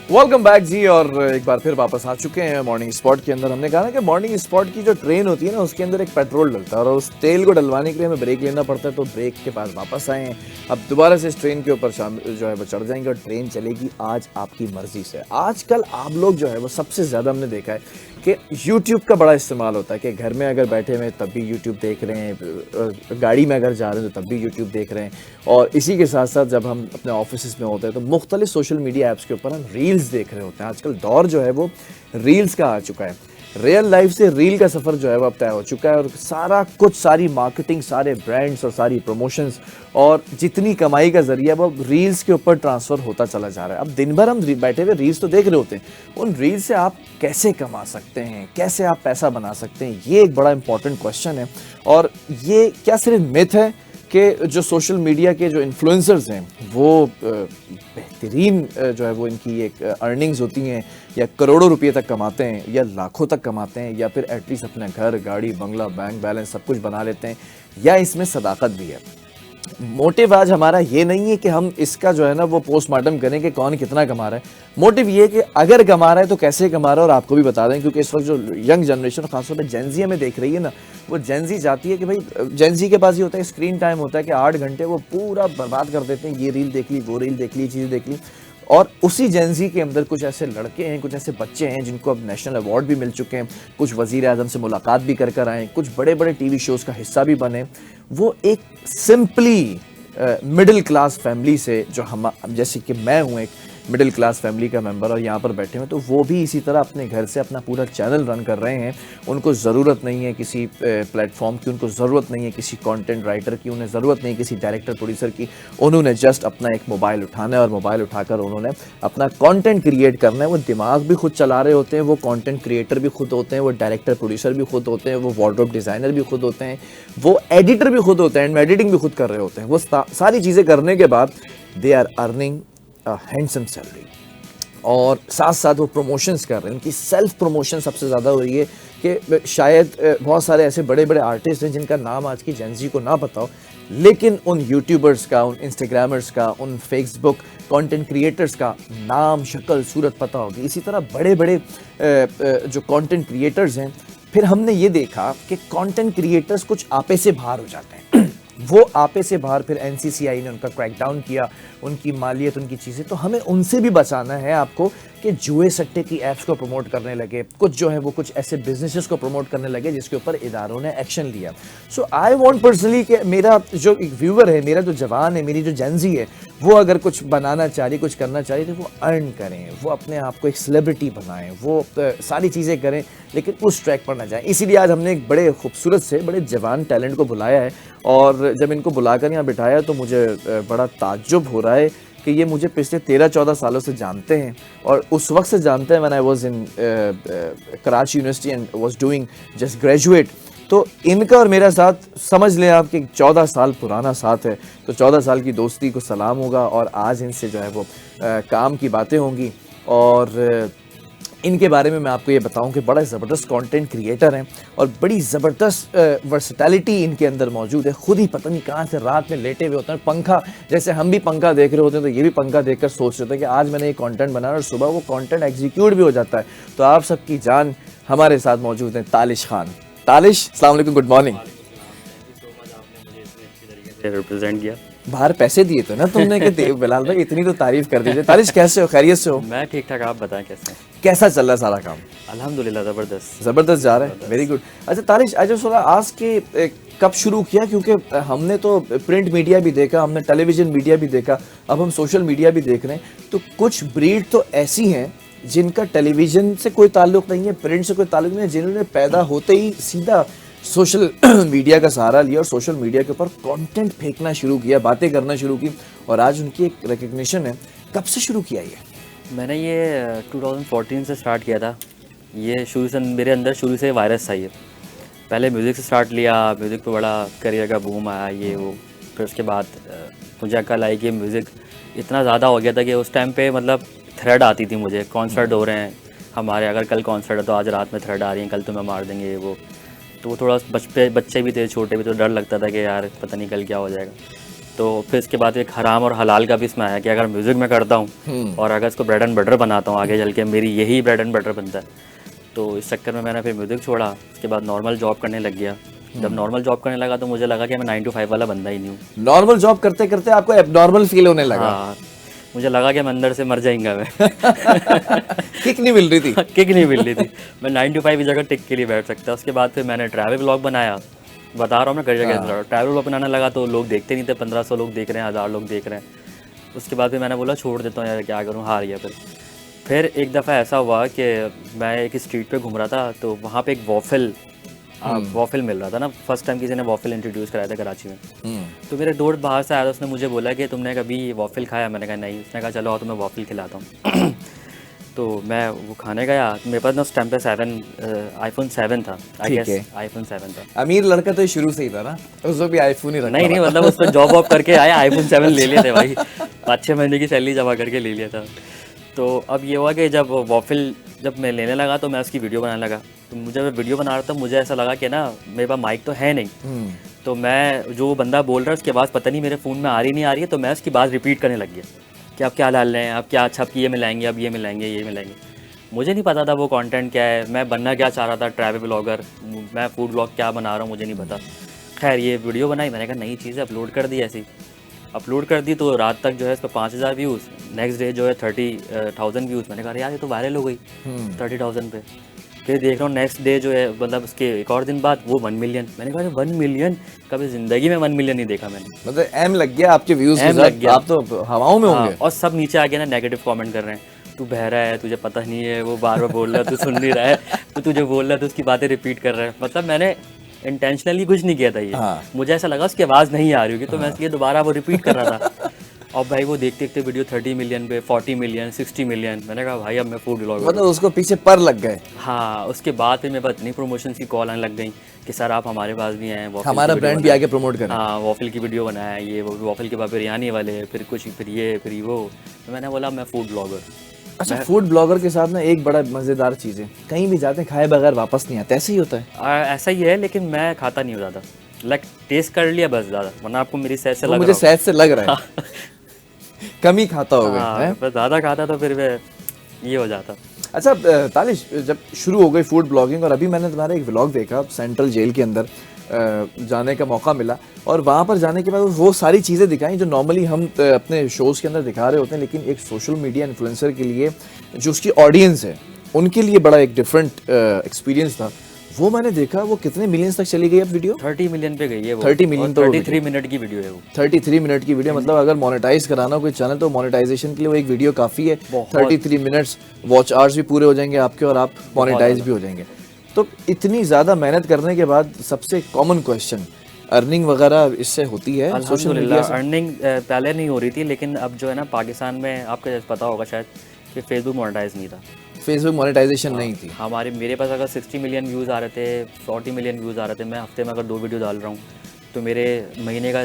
Welcome back जी। और एक बार फिर वापस आ चुके हैं मॉर्निंग स्पॉट के अंदर। हमने कहा ना कि मॉर्निंग स्पॉट की जो ट्रेन होती है ना, उसके अंदर एक पेट्रोल डलता है और उस तेल को डलवाने के लिए हमें ब्रेक लेना पड़ता है। तो ब्रेक के बाद वापस आए हैं, अब दोबारा से इस ट्रेन के ऊपर शामिल जो है वो चढ़ जाएंगे और ट्रेन चलेगी आज आपकी मर्जी से। आजकल आप लोग जो है वो सबसे ज़्यादा हमने देखा है कि YouTube का बड़ा इस्तेमाल होता है कि घर में अगर बैठे हुए तब भी YouTube देख रहे हैं, गाड़ी में अगर जा रहे हैं तो तब भी YouTube देख रहे हैं, और इसी के साथ साथ जब हम अपने ऑफिस में होते हैं तो मुख्तलिफ सोशल मीडिया ऐप्स के ऊपर हम रील्स देख रहे होते हैं। आजकल दौर जो है वो रील्स का आ चुका है। रियल लाइफ से रील का सफ़र जो है वो अब तय हो चुका है और सारा कुछ, सारी मार्केटिंग, सारे ब्रांड्स और सारी प्रमोशंस और जितनी कमाई का जरिया वो रील्स के ऊपर ट्रांसफ़र होता चला जा रहा है। अब दिन भर हम बैठे हुए रील्स तो देख रहे होते हैं, उन रील्स से आप कैसे कमा सकते हैं, कैसे आप पैसा बना सकते हैं, ये एक बड़ा इंपॉर्टेंट क्वेश्चन है। और ये क्या सिर्फ मिथ है कि जो सोशल मीडिया के जो इन्फ्लुएंसर्स हैं वो बेहतरीन जो है वो इनकी एक अर्निंग्स होती हैं या करोड़ों रुपए तक कमाते हैं या लाखों तक कमाते हैं या फिर एटलीस्ट अपना घर, गाड़ी, बंगला, बैंक बैलेंस सब कुछ बना लेते हैं, या इसमें सदाकत भी है। मोटिव आज हमारा ये नहीं है कि हम इसका जो है ना वो पोस्टमार्टम करें कि कौन कितना कमा रहा है। मोटिव ये है कि अगर कमा रहा है तो कैसे कमा रहा है, और आपको भी बता दें क्योंकि इस वक्त जो यंग जनरेशन खासतौर पर जेनजी हमें देख रही है ना, वो जेनजी चाहती है कि भाई, जेनजी के पास ये होता है स्क्रीन टाइम होता है कि 8 घंटे वो पूरा बर्बाद कर देते हैं, ये रील देख ली, वो रील देख ली, चीज़ देख ली। और उसी जेनजी के अंदर कुछ ऐसे लड़के हैं, कुछ ऐसे बच्चे हैं जिनको अब नेशनल अवार्ड भी मिल चुके हैं, कुछ वज़ीर आज़म से मुलाकात भी कर कर आए, कुछ बड़े बड़े टीवी शोज़ का हिस्सा भी बने। वो एक सिंपली मिडिल क्लास फैमिली से, जो हम जैसे कि मैं हूँ एक मिडिल क्लास फैमिली का मेंबर और यहाँ पर बैठे हुए, तो वो भी इसी तरह अपने घर से अपना पूरा चैनल रन कर रहे हैं। उनको ज़रूरत नहीं है किसी प्लेटफॉर्म की, उनको ज़रूरत नहीं है किसी कंटेंट राइटर की, उन्हें ज़रूरत नहीं किसी डायरेक्टर प्रोड्यूसर की। उन्होंने जस्ट अपना एक मोबाइल उठाना है और मोबाइल उठाकर उन्होंने अपना कंटेंट क्रिएट करना है। वो दिमाग भी खुद चला रहे होते हैं, वो कंटेंट क्रिएटर भी खुद होते हैं, वो डायरेक्टर प्रोड्यूसर भी खुद होते हैं, वो वार्डरोब डिज़ाइनर भी खुद होते हैं, वो एडिटर भी खुद होते हैं, एडिटिंग भी खुद कर रहे होते हैं। वो सारी चीज़ें करने के बाद they are earning handsome salary, और साथ साथ वो प्रमोशंस कर रहे हैं। उनकी सेल्फ प्रमोशन सबसे ज़्यादा हो रही है कि शायद बहुत सारे ऐसे बड़े बड़े आर्टिस्ट हैं जिनका नाम आज की जेनजी को ना पता हो, लेकिन उन यूट्यूबर्स का, उन इंस्टाग्रामर्स का, उन फेसबुक कंटेंट क्रिएटर्स का नाम, शक्ल, सूरत पता होगी। इसी तरह बड़े बड़े जो कंटेंट क्रिएटर्स हैं, फिर हमने ये देखा कि कंटेंट क्रिएटर्स कुछ आपे से बाहर हो जाते हैं। वो आपे से बाहर, फिर एनसीसीआई ने उनका क्रैकडाउन किया, उनकी मालियत, उनकी चीज़ें। तो हमें उनसे भी बचाना है आपको कि जुए सट्टे की ऐप्स को प्रमोट करने लगे, कुछ जो है वो कुछ ऐसे बिजनेसेस को प्रमोट करने लगे जिसके ऊपर इदारों ने एक्शन लिया। सो आई वांट पर्सनली कि मेरा जो एक व्यूअर है, मेरा जो जवान है, मेरी जो जेनजी है, वो अगर कुछ बनाना चाह रही, कुछ करना चाह रही, तो वो अर्न करें, वो अपने आप को एक सेलिब्रिटी बनाएं, वो सारी चीज़ें करें, लेकिन उस ट्रैक पर ना जाएं। इसीलिए आज हमने एक बड़े खूबसूरत से बड़े जवान टैलेंट को बुलाया है, और जब इनको बुलाकर यहाँ बिठाया तो मुझे बड़ा ताज्जुब हो रहा है कि ये मुझे पिछले 13-14 सालों से जानते हैं, और उस वक्त से जानते हैं when I was in Karachi university and was doing just graduate. तो इनका और मेरा साथ समझ लें आप कि 14 साल पुराना साथ है, तो 14 साल की दोस्ती को सलाम होगा, और आज इनसे जो है वो काम की बातें होंगी। और इनके बारे में मैं आपको ये बताऊं कि बड़ा ज़बरदस्त कंटेंट क्रिएटर हैं और बड़ी ज़बरदस्त वर्सटैलिटी इनके अंदर मौजूद है। खुद ही पता नहीं कहाँ से रात में लेटे हुए होते हैं, पंखा, जैसे हम भी पंखा देख रहे होते हैं तो ये भी पंखा देखकर सोच रहे थे कि आज मैंने ये कंटेंट बनाया, और सुबह वो कंटेंट एग्जीक्यूट भी हो जाता है। तो आप सबकी जान हमारे साथ मौजूद हैं तालिश खान। तालिश, अस्सलाम वालेकुम, गुड मॉर्निंग। रिप्रेजेंट किया। बाहर पैसे दिए थे ना तुमने कि बिलाल भाई इतनी तो तारीफ कर दीजिए। तालिश कैसे हो, खैरियत से हो? मैं ठीक ठाक, आप बताएं कैसे हैं? कैसा चल रहा है सारा काम? अल्हम्दुलिल्लाह ज़बरदस्त जा रहा है, वेरी गुड। अच्छा तालिश, आज थोड़ा आज के कब शुरू किया, क्योंकि हमने तो प्रिंट मीडिया भी देखा, हमने टेलीविज़न मीडिया भी देखा, अब हम सोशल मीडिया भी देख रहे हैं, तो कुछ ब्रीड तो ऐसी हैं जिनका टेलीविज़न से कोई ताल्लुक़ नहीं है, प्रिंट से कोई ताल्लुक़ नहीं है, जिन्होंने पैदा होते ही सीधा सोशल मीडिया का सहारा लिया और सोशल मीडिया के ऊपर कंटेंट फेंकना शुरू किया, बातें करना शुरू की, और आज उनकी एक रिकग्निशन है। कब से शुरू किया ये? मैंने ये 2014 से स्टार्ट किया था। ये शुरू से मेरे अंदर शुरू से वायरस था। ये पहले म्यूज़िक से स्टार्ट लिया, म्यूज़िक पे बड़ा करियर का बूम आया, ये वो। फिर उसके बाद मुझे अकल आई कि म्यूज़िक इतना ज़्यादा हो गया था कि उस टाइम पे मतलब थ्रेड आती थी मुझे, कॉन्सर्ट हो रहे हैं हमारे, अगर कल कॉन्सर्ट है तो आज रात में थ्रेड आ रही हैं, कल तुम्हें मार देंगे, ये वो। तो वो थोड़ा बच्चे भी थे, छोटे भी, तो डर लगता था कि यार पता नहीं कल क्या हो जाएगा। तो फिर इसके बाद एक हराम और हलाल का भी इसमें आया कि अगर म्यूज़िक मैं करता हूँ और अगर इसको ब्रेड एंड बटर बनाता हूँ, आगे चल के मेरी यही ब्रेड एंड बटर बनता है। तो इस चक्कर में मैंने फिर म्यूज़िक छोड़ा, उसके बाद नॉर्मल जॉब करने लग गया। जब नॉर्मल जॉब करने लगा तो मुझे लगा कि मैं 9 to 5 वाला बंदा ही नहीं हूँ। नॉर्मल जॉब करते करते आपको एबनॉर्मल फील होने लगा? हाँ, मुझे लगा कि मैं अंदर से मर जाएंगा मैं। किक नहीं मिल रही थी? किक नहीं मिल रही थी, मैं 9 to 5 की जगह टिक के लिए बैठ सकता। उसके बाद फिर मैंने ट्रैवल व्लॉग बनाया, बता रहा हूँ मैं कई जगह ट्रैवल व्लॉग बनाने लगा तो लोग देखते नहीं थे, 1500 लोग देख रहे हैं, 1000 लोग देख रहे हैं। उसके बाद फिर मैंने बोला छोड़ देता हूँ यार, क्या करूँ, हार गया। फिर एक दफ़ा ऐसा हुआ कि मैं एक स्ट्रीट पे घूम रहा था, तो वहाँ पे एक वॉफल मिल रहा था ना, फर्स्ट टाइम किसी ने वॉफल इंट्रोड्यूस कराया था कराची में। तो मेरे दोस्त बाहर से आया था, उसने मुझे बोला कि तुमने कभी वॉफल खाया? मैंने कहा नहीं। उसने कहा चलो आओ तुम्हें वॉफल खिलाता हूँ। तो मैं वो खाने गया, मेरे पास ना उस टाइम पे iPhone 7 था, आई गेस iPhone 7 था। अमीर लड़का तो शुरू से ही था ना, उसको भी आईफोन ही रखा। नहीं मतलब उस पर जॉब वॉब करके आया, iPhone 7 ले लिए थे भाई, 5-6 महीने की सैलरी जमा करके ले लिया था। तो अब ये हुआ कि जब मैं लेने लगा तो मैं उसकी वीडियो बनाने लगा। तो मुझे वीडियो बना रहा था, मुझे ऐसा लगा कि ना मेरे पास माइक तो है नहीं, तो मैं जो बंदा बोल रहा है उसकी आवाज़ पता नहीं मेरे फ़ोन में आ रही नहीं आ रही है, तो मैं उसकी बात रिपीट करने लग गया कि आप क्या डाल रहे हैं, आप क्या अच्छा आप ये मिलाएंगे, अब ये मिलाएंगे, ये मिलाएंगे। मुझे नहीं पता था वो कंटेंट क्या है, मैं बनना क्या चाह रहा था, ट्रैवल ब्लॉगर, मैं फूड ब्लॉग क्या बना रहा हूँ मुझे नहीं पता। खैर ये वीडियो बनाई, मैंने कहा नई चीज़ है, अपलोड कर दी। ऐसी अपलोड कर दी तो रात तक जो है इस पर 5000 व्यूज़, नेक्स्ट डे जो है 30,000 व्यूज़। मैंने कहा यार ये तो वायरल हो गई 30,000 पे। फिर देख रहा हूँ नेक्स्ट डे जो है, मतलब उसके एक और दिन बाद वो 1 मिलियन। मैंने कहा 1 मिलियन, कभी ज़िंदगी में 1 मिलियन नहीं देखा मैंने। मतलब एम लग गया आपके व्यूज़ के साथ, आप तो हवाओं में होंगे। और सब नीचे आके ना नेगेटिव कमेंट कर रहे हैं, तू बहरा है, तुझे पता नहीं है, वो बार बार बोल रहा है, तू सुन नहीं रहा है, तो तुझे बोल रहा है तो उसकी बातें रिपीट कर रहा है। मतलब मैंने इंटेंशनली कुछ नहीं किया था ये, मुझे ऐसा लगा उसकी आवाज़ नहीं आ रही होगी, तो मैं इसलिए दोबारा वो रिपीट कर रहा था। और भाई वो देखते देखते वीडियो 30 मिलियन पे, 40 मिलियन, 60 मिलियन। मैंने कहा भाई अब मैं फूड ब्लॉगर, मतलब उसको पीछे पर लग गए। हाँ, उसके बाद फिर मेरे पास इतनी प्रमोशन की कॉल आने लग गई कि सर आप हमारे पास भी हैं, हमारा ब्रांड भी आगे प्रमोट करें। हाँ, वॉफल की वीडियो बनाया, ये वो वॉफल के बाद बिरयानी वाले, फिर कुछ, फिर ये फिर वो। तो मैंने बोला मैं फूड ब्लॉगर। अच्छा, फूड ब्लॉगर के साथ ना एक बड़ा मज़ेदार चीज़ है, कहीं भी जाते हैं खाए बगैर वापस नहीं आते, ऐसे ही होता है? ऐसा ही है, लेकिन मैं खाता नहीं हूँ ज़्यादा, लाइक टेस्ट कर लिया बस ज़्यादा, वरना आपको मेरी सेहत से लग रहा है। मुझे सेहत से लग रहा है कम ही खाता होगा। बस ज़्यादा खाता तो फिर ये हो जाता। अच्छा तालिश, जब शुरू हो गई फूड ब्लॉगिंग और अभी मैंने तुम्हारा एक व्लॉग देखा, सेंट्रल जेल के अंदर जाने का मौका मिला और वहाँ पर जाने के बाद वो सारी चीज़ें दिखाई जो नॉर्मली हम अपने शोज़ के अंदर दिखा रहे होते हैं, लेकिन एक सोशल मीडिया इन्फ्लुएंसर के लिए जो उसकी ऑडियंस है उनके लिए बड़ा एक डिफरेंट एक्सपीरियंस था। वो मैंने देखा, वो कितने मिलियंस तक चली गई अब वीडियो? 30 मिलियन पे गई है वो। 30 मिलियन तो 33 मिनट की वीडियो है वो। 33 मिनट की वीडियो, मतलब अगर मोनेटाइज कराना हो कोई चैनल तो मोनेटाइजेशन के लिए वो एक वीडियो काफ़ी है। 33 मिनट्स वॉच आवर्स भी पूरे हो जाएंगे आपके और आप मोनेटाइज भी हो जाएंगे। तो इतनी ज़्यादा मेहनत करने के बाद सबसे कॉमन क्वेश्चन, अर्निंग वगैरह इससे होती है? अल्हम्दुलिल्लाह अर्निंग पहले नहीं हो रही थी, लेकिन अब जो है ना पाकिस्तान में आपको पता होगा शायद कि फेसबुक मोनेटाइज नहीं था, फेसबुक मोनेटाइजेशन नहीं थी। मेरे पास अगर 60 मिलियन व्यूज़ आ रहे थे, 40 मिलियन व्यूज़ आ रहे थे, मैं हफ्ते में अगर 2 वीडियो डाल रहा हूँ तो मेरे महीने का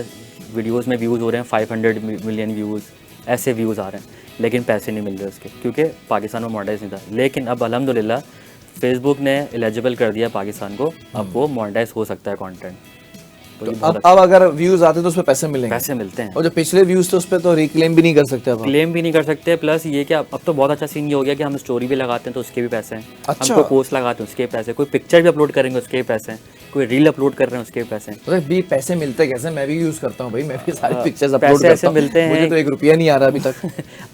वीडियोस में व्यूज़ हो रहे हैं 500 मिलियन व्यूज़, ऐसे व्यूज़ आ रहे हैं, लेकिन पैसे नहीं मिल रहे उसके, क्योंकि पाकिस्तान में मोनेटाइज नहीं था। लेकिन अब अल्हम्दुलिल्लाह फेसबुक ने एलिजिबल कर दिया पाकिस्तान को, अब वो मोनेटाइज हो सकता है कंटेंट। तो अब अगर व्यूज आते तो उस पर पैसे मिलेंगे? पैसे मिलते हैं। और जो पिछले व्यूज थे उस पर तो रिक्लेम भी नहीं कर सकते, क्लेम भी नहीं कर सकते। प्लस ये कि अब तो बहुत अच्छा सीन ये हो गया कि हम स्टोरी भी लगाते हैं तो उसके भी पैसे हैं, अच्छा। हम कोई पोस्ट लगाते हैं उसके भी पैसे, कोई पिक्चर भी अपलोड करेंगे उसके भी पैसे हैं, कोई रील अपलोड कर रहे हैं उसके भी पैसे हैं। तो भी पैसे मिलते कैसे? मैं भी यूज करता हूँ भाई, मैं भी सारी पिक्चर्स अपलोड करता हूँ, मिलते हैं, मुझे तो 1 रुपया नहीं आ रहा अभी तक।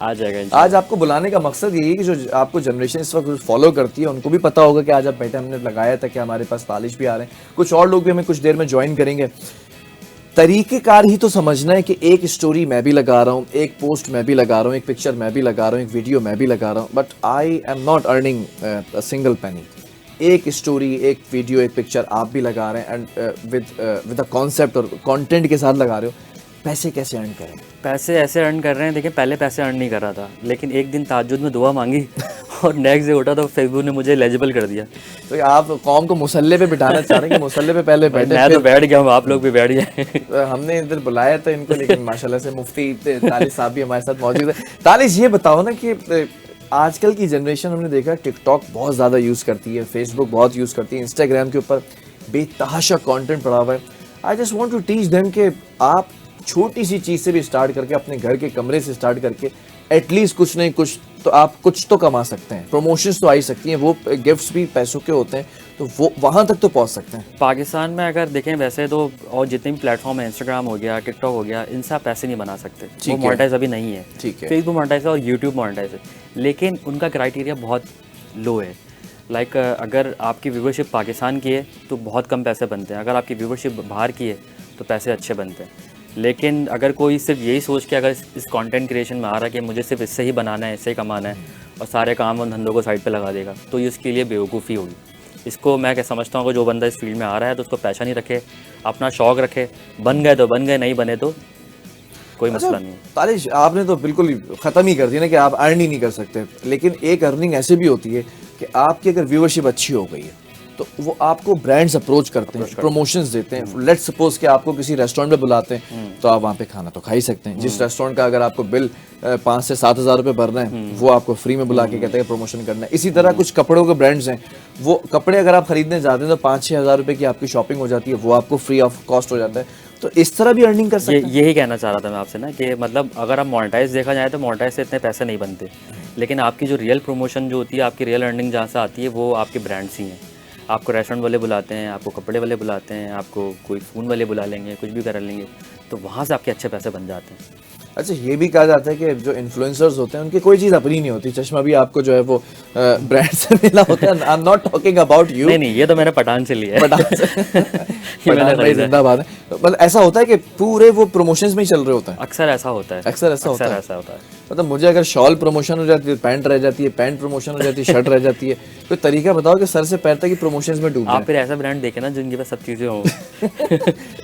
आ जाएगा। आज आपको बुलाने का मकसद यही है कि जो आपको जनरेशन इस वक्त फॉलो करती है उनको भी पता होगा कि आज आप बैठे, हमने लगाया था कि हमारे पास तालिश भी आ रहे हैं, कुछ और लोग भी हमें कुछ देर में ज्वाइन करेंगे। तरीक़ेकार ही तो समझना है कि एक स्टोरी मैं भी लगा रहा हूँ, एक पोस्ट मैं भी लगा रहा हूँ, एक पिक्चर मैं भी लगा रहा हूँ, एक वीडियो मैं भी लगा रहा हूँ, but I am not earning a single penny. एक स्टोरी, एक वीडियो, एक पिक्चर आप भी लगा रहे हैं एंड विद अ कॉन्सेप्ट और कंटेंट के साथ लगा रहे हो, पैसे कैसे अर्न करें? पैसे ऐसे अर्न कर रहे हैं, देखिए पहले पैसे अर्न नहीं कर रहा था, लेकिन एक दिन तहज्जुद में दुआ मांगी और नेक्स्ट डे उठा तो फेसबुक ने मुझे एलिजिबल कर दिया। तो आप कौम को मुसल्ले पे बिठाना चाह रहे हैं कि मुसल्ले पे पहले बैठे? मैं तो बैठ गया हूँ, आप लोग भी बैठ गए। हमने इधर बुलाया था इनको, लेकिन माशाल्लाह से मुफ्ती तालिश साहब भी हमारे साथ मौजूद है। तालिश ये बताओ ना कि आजकल की जनरेशन हमने देखा टिकटॉक बहुत ज़्यादा यूज़ करती है, फेसबुक बहुत यूज़ करती है, इंस्टाग्राम के ऊपर बेतहाशा कंटेंट पड़ा हुआ है। I just want to teach them कि आप छोटी सी चीज़ से भी स्टार्ट करके, अपने घर के कमरे से स्टार्ट करके एटलीस्ट कुछ नहीं कुछ तो आप कुछ तो कमा सकते हैं। प्रमोशंस तो आ ही सकती हैं, वो गिफ्ट्स भी पैसों के होते हैं, तो वो वहाँ तक तो पहुँच सकते हैं। पाकिस्तान में अगर देखें वैसे तो, और जितने भी प्लेटफॉर्म है, इंस्टाग्राम हो गया, टिकटॉक हो गया, इनसे आप पैसे नहीं बना सकते, वो मोनेटाइज अभी नहीं है। ठीक है। फेसबुक मोनेटाइज है और यूट्यूब मोनेटाइज है, लेकिन उनका क्राइटेरिया बहुत लो है। लाइक अगर आपकी व्यूवरशिप पाकिस्तान की है तो बहुत कम पैसे बनते हैं, अगर आपकी व्यूवरशिप बाहर की है तो पैसे अच्छे बनते हैं। लेकिन अगर कोई सिर्फ यही सोच के अगर इस कंटेंट क्रिएशन में आ रहा है कि मुझे सिर्फ इससे ही बनाना है, इससे ही कमाना है, और सारे काम और धंधों को साइड पे लगा देगा, तो ये उसके लिए बेवकूफ़ी होगी। इसको मैं क्या समझता हूँ कि जो बंदा इस फील्ड में आ रहा है तो उसको पैशन ही रखे, अपना शौक़ रखे, बन गए तो बन गए, नहीं बने तो कोई मसला नहीं है। तालिश, आपने तो बिल्कुल ख़त्म ही कर दिया ना कि आप अर्न ही नहीं कर सकते, लेकिन एक अर्निंग ऐसे भी होती है कि आपकी अगर व्यूवरशिप अच्छी हो गई है तो वो आपको ब्रांड्स अप्रोच करते हैं, प्रमोशंस देते हैं। लेट्स सपोज कि आपको किसी रेस्टोरेंट में बुलाते हैं तो आप वहाँ पे खाना तो खा ही सकते हैं। जिस रेस्टोरेंट का अगर आपको बिल 5 से 7 हज़ार रुपये भरना है, वो आपको फ्री में बुला के कहते हैं प्रमोशन करना है। इसी तरह कुछ कपड़ों के ब्रांड्स हैं, वो कपड़े अगर आप खरीदने जाते हैं तो 5-6 हज़ार रुपये की आपकी शॉपिंग हो जाती है, वो आपको फ्री ऑफ कॉस्ट हो जाता है। तो इस तरह भी अर्निंग कर सकते हैं। यही कहना चाह रहा था मैं आपसे ना कि मतलब अगर आप मोनेटाइज देखा जाए तो मोनेटाइज से इतने पैसे नहीं बनते, लेकिन आपकी जो रियल प्रमोशन जो होती है, आपकी रियल अर्निंग जहाँ से आती है, वो आपके ब्रांड्स ही हैं। आपको रेस्टोरेंट वाले बुलाते हैं, आपको कपड़े वाले बुलाते हैं, आपको कोई फ़ोन वाले बुला लेंगे, कुछ भी कर लेंगे, तो वहाँ से आपके अच्छे पैसे बन जाते हैं। अच्छा, ये भी कहा जाता है कि जो इन्फ्लुएंसर्स होते हैं उनकी कोई चीज़ अपनी नहीं होती। चश्मा भी आपको जो है वो ब्रांड से मिला होता है। आई am not talking about you. नहीं, ये तो मैंने पठान से लिया है। पठान भाई जिंदाबाद है। मतलब ऐसा होता है कि पूरे वो प्रमोशंस में ही चल रहे होते हैं। अक्सर ऐसा होता है। अक्सर ऐसा होता है। मतलब मुझे अगर शॉल प्रमोशन हो जाती है, पैंट रह जाती है, पैंट प्रमोशन हो जाती है, शर्ट रह जाती है, तो तरीका बताओ कि सर से पैर तक की प्रमोशंस में डूब आप फिर ऐसा ब्रांड देखे ना जिनके पास सब चीज़ें हों।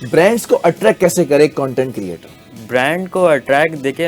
ब्रांड्स को अट्रैक्ट कैसे करे एक कंटेंट क्रिएटर? ब्रांड को अट्रैक्ट देखें,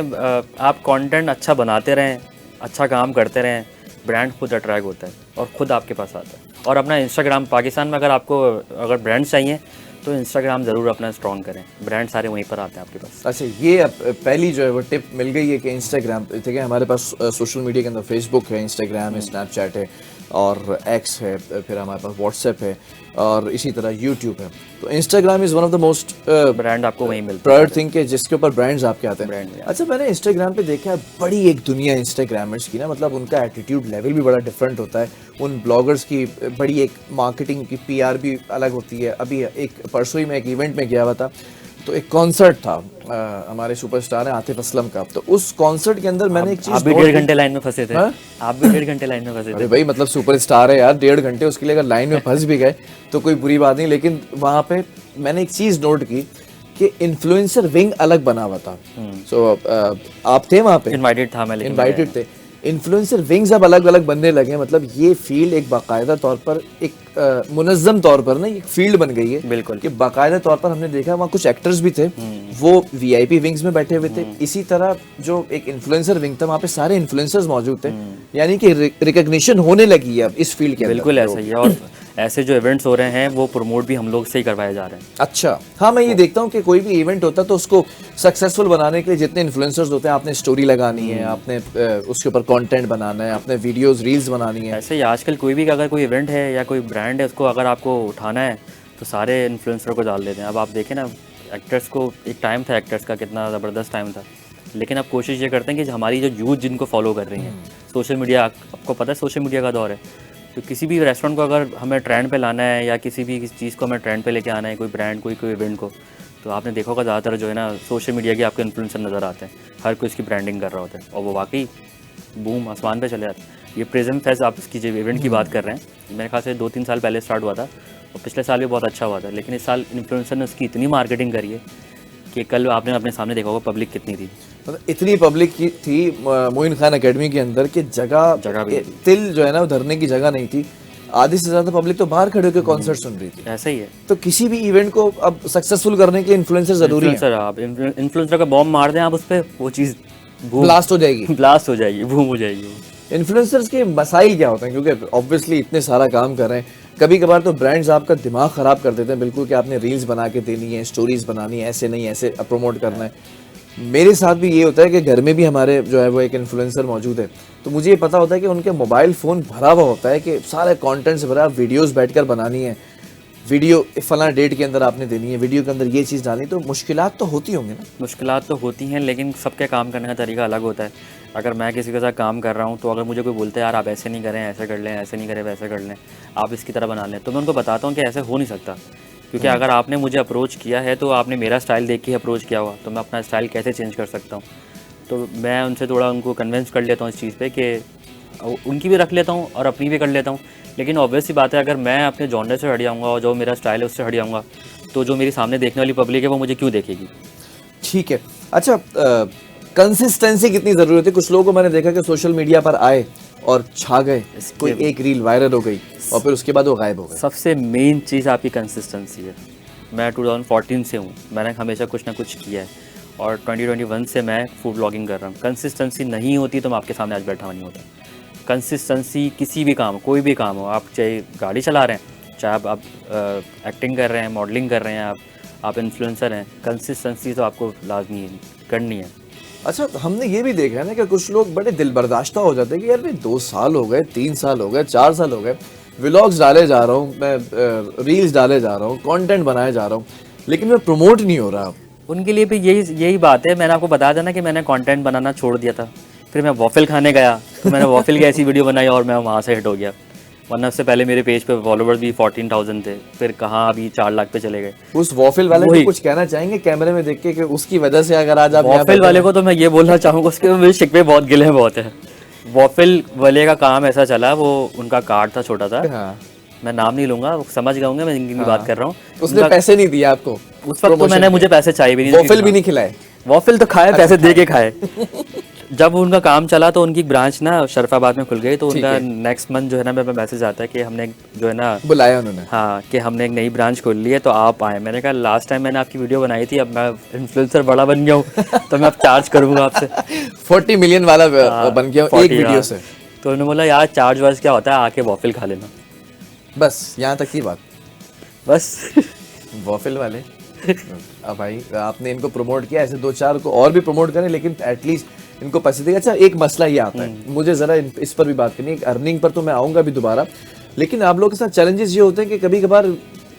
आप कंटेंट अच्छा बनाते रहें, अच्छा काम करते रहें, ब्रांड खुद अट्रैक्ट होता है और ख़ुद आपके पास आता है। और अपना इंस्टाग्राम, पाकिस्तान में अगर ब्रांड्स चाहिए तो इंस्टाग्राम ज़रूर अपना स्ट्रॉन्ग करें, ब्रांड सारे वहीं पर आते हैं आपके पास। अच्छा, ये पहली जो है वो टिप मिल गई है कि इंस्टाग्राम, ठीक है, हमारे पास सोशल मीडिया के अंदर फेसबुक है, इंस्टाग्राम है, स्नैपचैट है और एक्स है, फिर हमारे पास व्हाट्सएप है और इसी तरह यूट्यूब है। तो Instagram is one of the most brand आपको वहीं मिलता है, प्रायोर थिंग के जिसके ऊपर ब्रांड्स आपके आते हैं। अच्छा, मैंने इंस्टाग्राम पे देखा है बड़ी एक दुनिया इंस्टाग्रामर्स की ना, मतलब उनका एटीट्यूड लेवल भी बड़ा डिफरेंट होता है। उन ब्लॉगर्स की बड़ी एक मार्केटिंग की PR भी अलग होती है। अभी एक परसों ही मैं एक इवेंट में गया हुआ था, तो एक कॉन्सर्ट था हमारे सुपरस्टार हैं आतिफ असलम का। तो उस कॉन्सर्ट के अंदर मैंने एक चीज़, आप भी 1.5 घंटे लाइन में फंसे थे। आप भी 1.5 घंटे लाइन में फंसे थे। अरे भाई, मतलब सुपरस्टार है यार, 1.5 घंटे उसके लिए अगर लाइन में फंस भी गए तो कोई बुरी बात नहीं। लेकिन वहाँ पे मैंने एक चीज़ नोट की कि इन्फ्लुएंसर विंग अलग बना हुआ था। सो आप थे वहाँ पे? इनवाइटेड था मैं, लेकिन इनवाइटेड थे। इन्फ्लुएंसर विंग्स अब अलग अलग बनने लगे। मतलब ये फील्ड एक बाकायदा तौर पर एक मुनज़्ज़म तौर पर ना एक फील्ड बन गई है। बिल्कुल, कि बाकायदा तौर पर हमने देखा वहाँ कुछ एक्टर्स भी थे, वो VIP विंग्स में बैठे हुए थे। इसी तरह जो एक इन्फ्लुएंसर विंग था, वहाँ पे सारे इन्फ्लुएंसर्स मौजूद थे। यानी कि रिकग्निशन होने लगी है अब इस फील्ड के अंदर। बिल्कुल ऐसा ही है, और ऐसे जो इवेंट्स हो रहे हैं वो प्रमोट भी हम लोग से ही करवाए जा रहे हैं। अच्छा, हाँ, मैं ये देखता हूँ कि कोई भी इवेंट होता है तो उसको सक्सेसफुल बनाने के लिए जितने इन्फ्लुएंसर्स होते हैं, आपने स्टोरी लगानी है, आपने उसके ऊपर कंटेंट बनाना है, आपने वीडियोस रील्स बनानी है। ऐसे ही आजकल कोई भी अगर कोई इवेंट है या कोई ब्रांड है, उसको अगर आपको उठाना है तो सारे इन्फ्लुएंसर को डाल देते हैं। अब आप देखें ना, एक्टर्स को एक टाइम था, एक्टर्स का कितना ज़बरदस्त टाइम था, लेकिन अब कोशिश ये करते हैं कि हमारी जो यूथ जिनको फॉलो कर रही हैं, सोशल मीडिया, आपको पता है सोशल मीडिया का दौर है, तो किसी भी रेस्टोरेंट को अगर हमें ट्रेंड पे लाना है या किसी भी चीज़ को हमें ट्रेंड पे लेके आना है, कोई ब्रांड, कोई इवेंट को, तो आपने देखा होगा ज़्यादातर जो है ना सोशल मीडिया के आपके इन्फ्लुएंसर नज़र आते हैं, हर कोई इसकी ब्रांडिंग कर रहा होता है और वो वाकई बूम आसमान पे चले जाते हैं। ये प्रिज्म फेस्ट आप इसकी जो इवेंट की बात कर रहे हैं, मेरे ख्याल से 2-3 साल पहले स्टार्ट हुआ था और पिछले साल भी बहुत अच्छा हुआ था, लेकिन इस साल इन्फ्लुएंसर ने उसकी इतनी मार्केटिंग करी है कि कल आपने अपने सामने देखा होगा पब्लिक कितनी थी। मतलब इतनी पब्लिक की थी मोइन खान एकेडमी के अंदर कि जगह भी तिल जो है ना धरने की जगह नहीं थी। आधी से ज्यादा पब्लिक तो बाहर खड़े होकर कॉन्सर्ट सुन रही थी। ऐसा ही है। तो किसी भी इवेंट को अब सक्सेसफुल करने के लिए इन्फ्लुएंसर जरूरी है। आप इन्फ्लुएंसर का बॉम्ब मार दें आप उस पर, वो चीज़ ब्लास्ट हो जाएगी, ब्लास्ट हो जाएगी, बूम हो जाएगी। इन्फ्लुएंसर्स के मसाइल क्या होते हैं? क्योंकि ऑब्वियसली इतने सारा काम कर रहे हैं, कभी कभार तो ब्रांड्स आपका दिमाग ख़राब कर देते हैं बिल्कुल कि आपने रील्स बना के देनी है, स्टोरीज बनानी है, ऐसे नहीं ऐसे प्रमोट करना है। मेरे साथ भी ये होता है कि घर में भी हमारे जो है वो एक इन्फ्लुएंसर मौजूद है, तो मुझे ये पता होता है कि उनके मोबाइल फ़ोन भरा हुआ होता है कि सारे कंटेंट से भरा, वीडियोस बैठकर बनानी है, वीडियो फला डेट के अंदर आपने देनी है, वीडियो के अंदर ये चीज़ डालनी, तो मुश्किलात तो होती होंगी ना? मुश्किलात तो होती हैं, लेकिन सबके काम करने का तरीका अलग होता है। अगर मैं किसी के साथ काम कर रहा हूँ तो अगर मुझे कोई बोलता है यार आप ऐसे नहीं करें, ऐसे कर लें, ऐसे नहीं करें वैसे कर लें, आप इसकी तरह बना लें, तो मैं उनको बताता हूँ कि ऐसे हो नहीं सकता। क्योंकि अगर आपने मुझे अप्रोच किया है तो आपने मेरा स्टाइल देख के अप्रोच किया हुआ, तो मैं अपना स्टाइल कैसे चेंज कर सकता हूँ। तो मैं उनसे थोड़ा उनको कन्विंस कर लेता हूँ इस चीज़ पे कि उनकी भी रख लेता हूँ और अपनी भी कर लेता हूँ। लेकिन ऑब्वियस सी बात है, अगर मैं अपने जॉनर से हट जाऊँगा और जो मेरा स्टाइल है उससे हट जाऊँगा, तो जो मेरी सामने देखने वाली पब्लिक है वो मुझे क्यों देखेगी। ठीक है। अच्छा, कंसिस्टेंसी कितनी ज़रूरी होती है? कुछ लोगों को मैंने देखा कि सोशल मीडिया पर आए और छा गए, कोई एक रील वायरल हो गई और फिर उसके बाद वो गायब हो गए। सबसे मेन चीज़ आपकी कंसिस्टेंसी है। मैं 2014 से हूँ, मैंने हमेशा कुछ ना कुछ किया है और 2021 से मैं फूड ब्लॉगिंग कर रहा हूँ। कंसिस्टेंसी नहीं होती तो मैं आपके सामने आज बैठा हुआ नहीं होता। कंसिस्टेंसी किसी भी काम, कोई भी काम हो, आप चाहे गाड़ी चला रहे हैं, चाहे आप एक्टिंग कर रहे हैं, मॉडलिंग कर रहे हैं, आप इन्फ्लुएंसर हैं, कंसिस्टेंसी तो आपको लाजमी करनी है। अच्छा, तो हमने ये भी देखा है ना कि कुछ लोग बड़े दिल बर्दाश्ता हो जाते हैं कि यार भाई 2 साल हो गए, 3 साल हो गए, 4 साल हो गए, व्लॉग्स डाले जा रहा हूँ मैं, रील्स डाले जा रहा हूँ, कंटेंट बनाए जा रहा हूँ, लेकिन मैं प्रमोट नहीं हो रहा। उनके लिए भी यही बात है। मैंने आपको बताया था ना कि मैंने कंटेंट बनाना छोड़ दिया था, फिर मैं वॉफिल खाने गया तो मैंने वॉफिल की ऐसी वीडियो बनाई और मैं वहाँ से हिट हो गया। वरना उससे पहले मेरे पेज पे फॉलोवर्स भी 14,000 थे, फिर कहाँ अभी 4 लाख पे चले गए। उस वॉफिल वाले को कुछ कहना चाहेंगे कैमरे में देख के कि उसकी वजह से अगर आज आप वॉफिल वाले को तो मैं ये बोलना चाहूँगा, उसके मेरे शिकवे बहुत गिले बहुत है। वॉफिल वाले का काम ऐसा चला, वो उनका कार्ड था छोटा सा, हाँ। मैं नाम नहीं लूंगा, समझ गए होंगे मैं जिनकी बात कर रहा हूँ। उसने पैसे नहीं दिए आपको उस वक्त, तो मैंने मुझे पैसे चाहिए भी नहीं, वॉफिल भी नहीं खिलाए। वॉफिल तो खाए, पैसे दे के खाए। जब उनका काम चला तो उनकी ब्रांच ना शरफाबाद में खुल गई, तो उनका नेक्स्ट मंथ जो है ना मेरे पास मैसेज आता है कि हमने जो है ना बुलाया उन्होंने, हाँ, कि हमने एक नई ब्रांच खोल ली है तो आप आए। मैंने कहा लास्ट टाइम मैंने आपकी वीडियो बनाई थी, अब मैं इन्फ्लुएंसर बड़ा बन गया हूँ तो मैं अब चार्ज करूँगा आपसे। 40 मिलियन वाला बन गया एक वीडियो से। तो उन्होंने बोला यार चार्ज वार्ज क्या होता है, आके वॉफिल खा लेना। बस यहाँ तक की बात। बस वॉफिल वाले अब भाई आपने इनको प्रमोट किया, ऐसे 2-4 को और भी प्रमोट करें, लेकिन एटलीस्ट इनको पैसे देगा। अच्छा, एक मसला ये आता है, मुझे ज़रा इस पर भी बात करनी है। अर्निंग पर तो मैं आऊँगा भी दोबारा, लेकिन आप लोगों के साथ चैलेंजेस ये होते हैं कि कभी कभार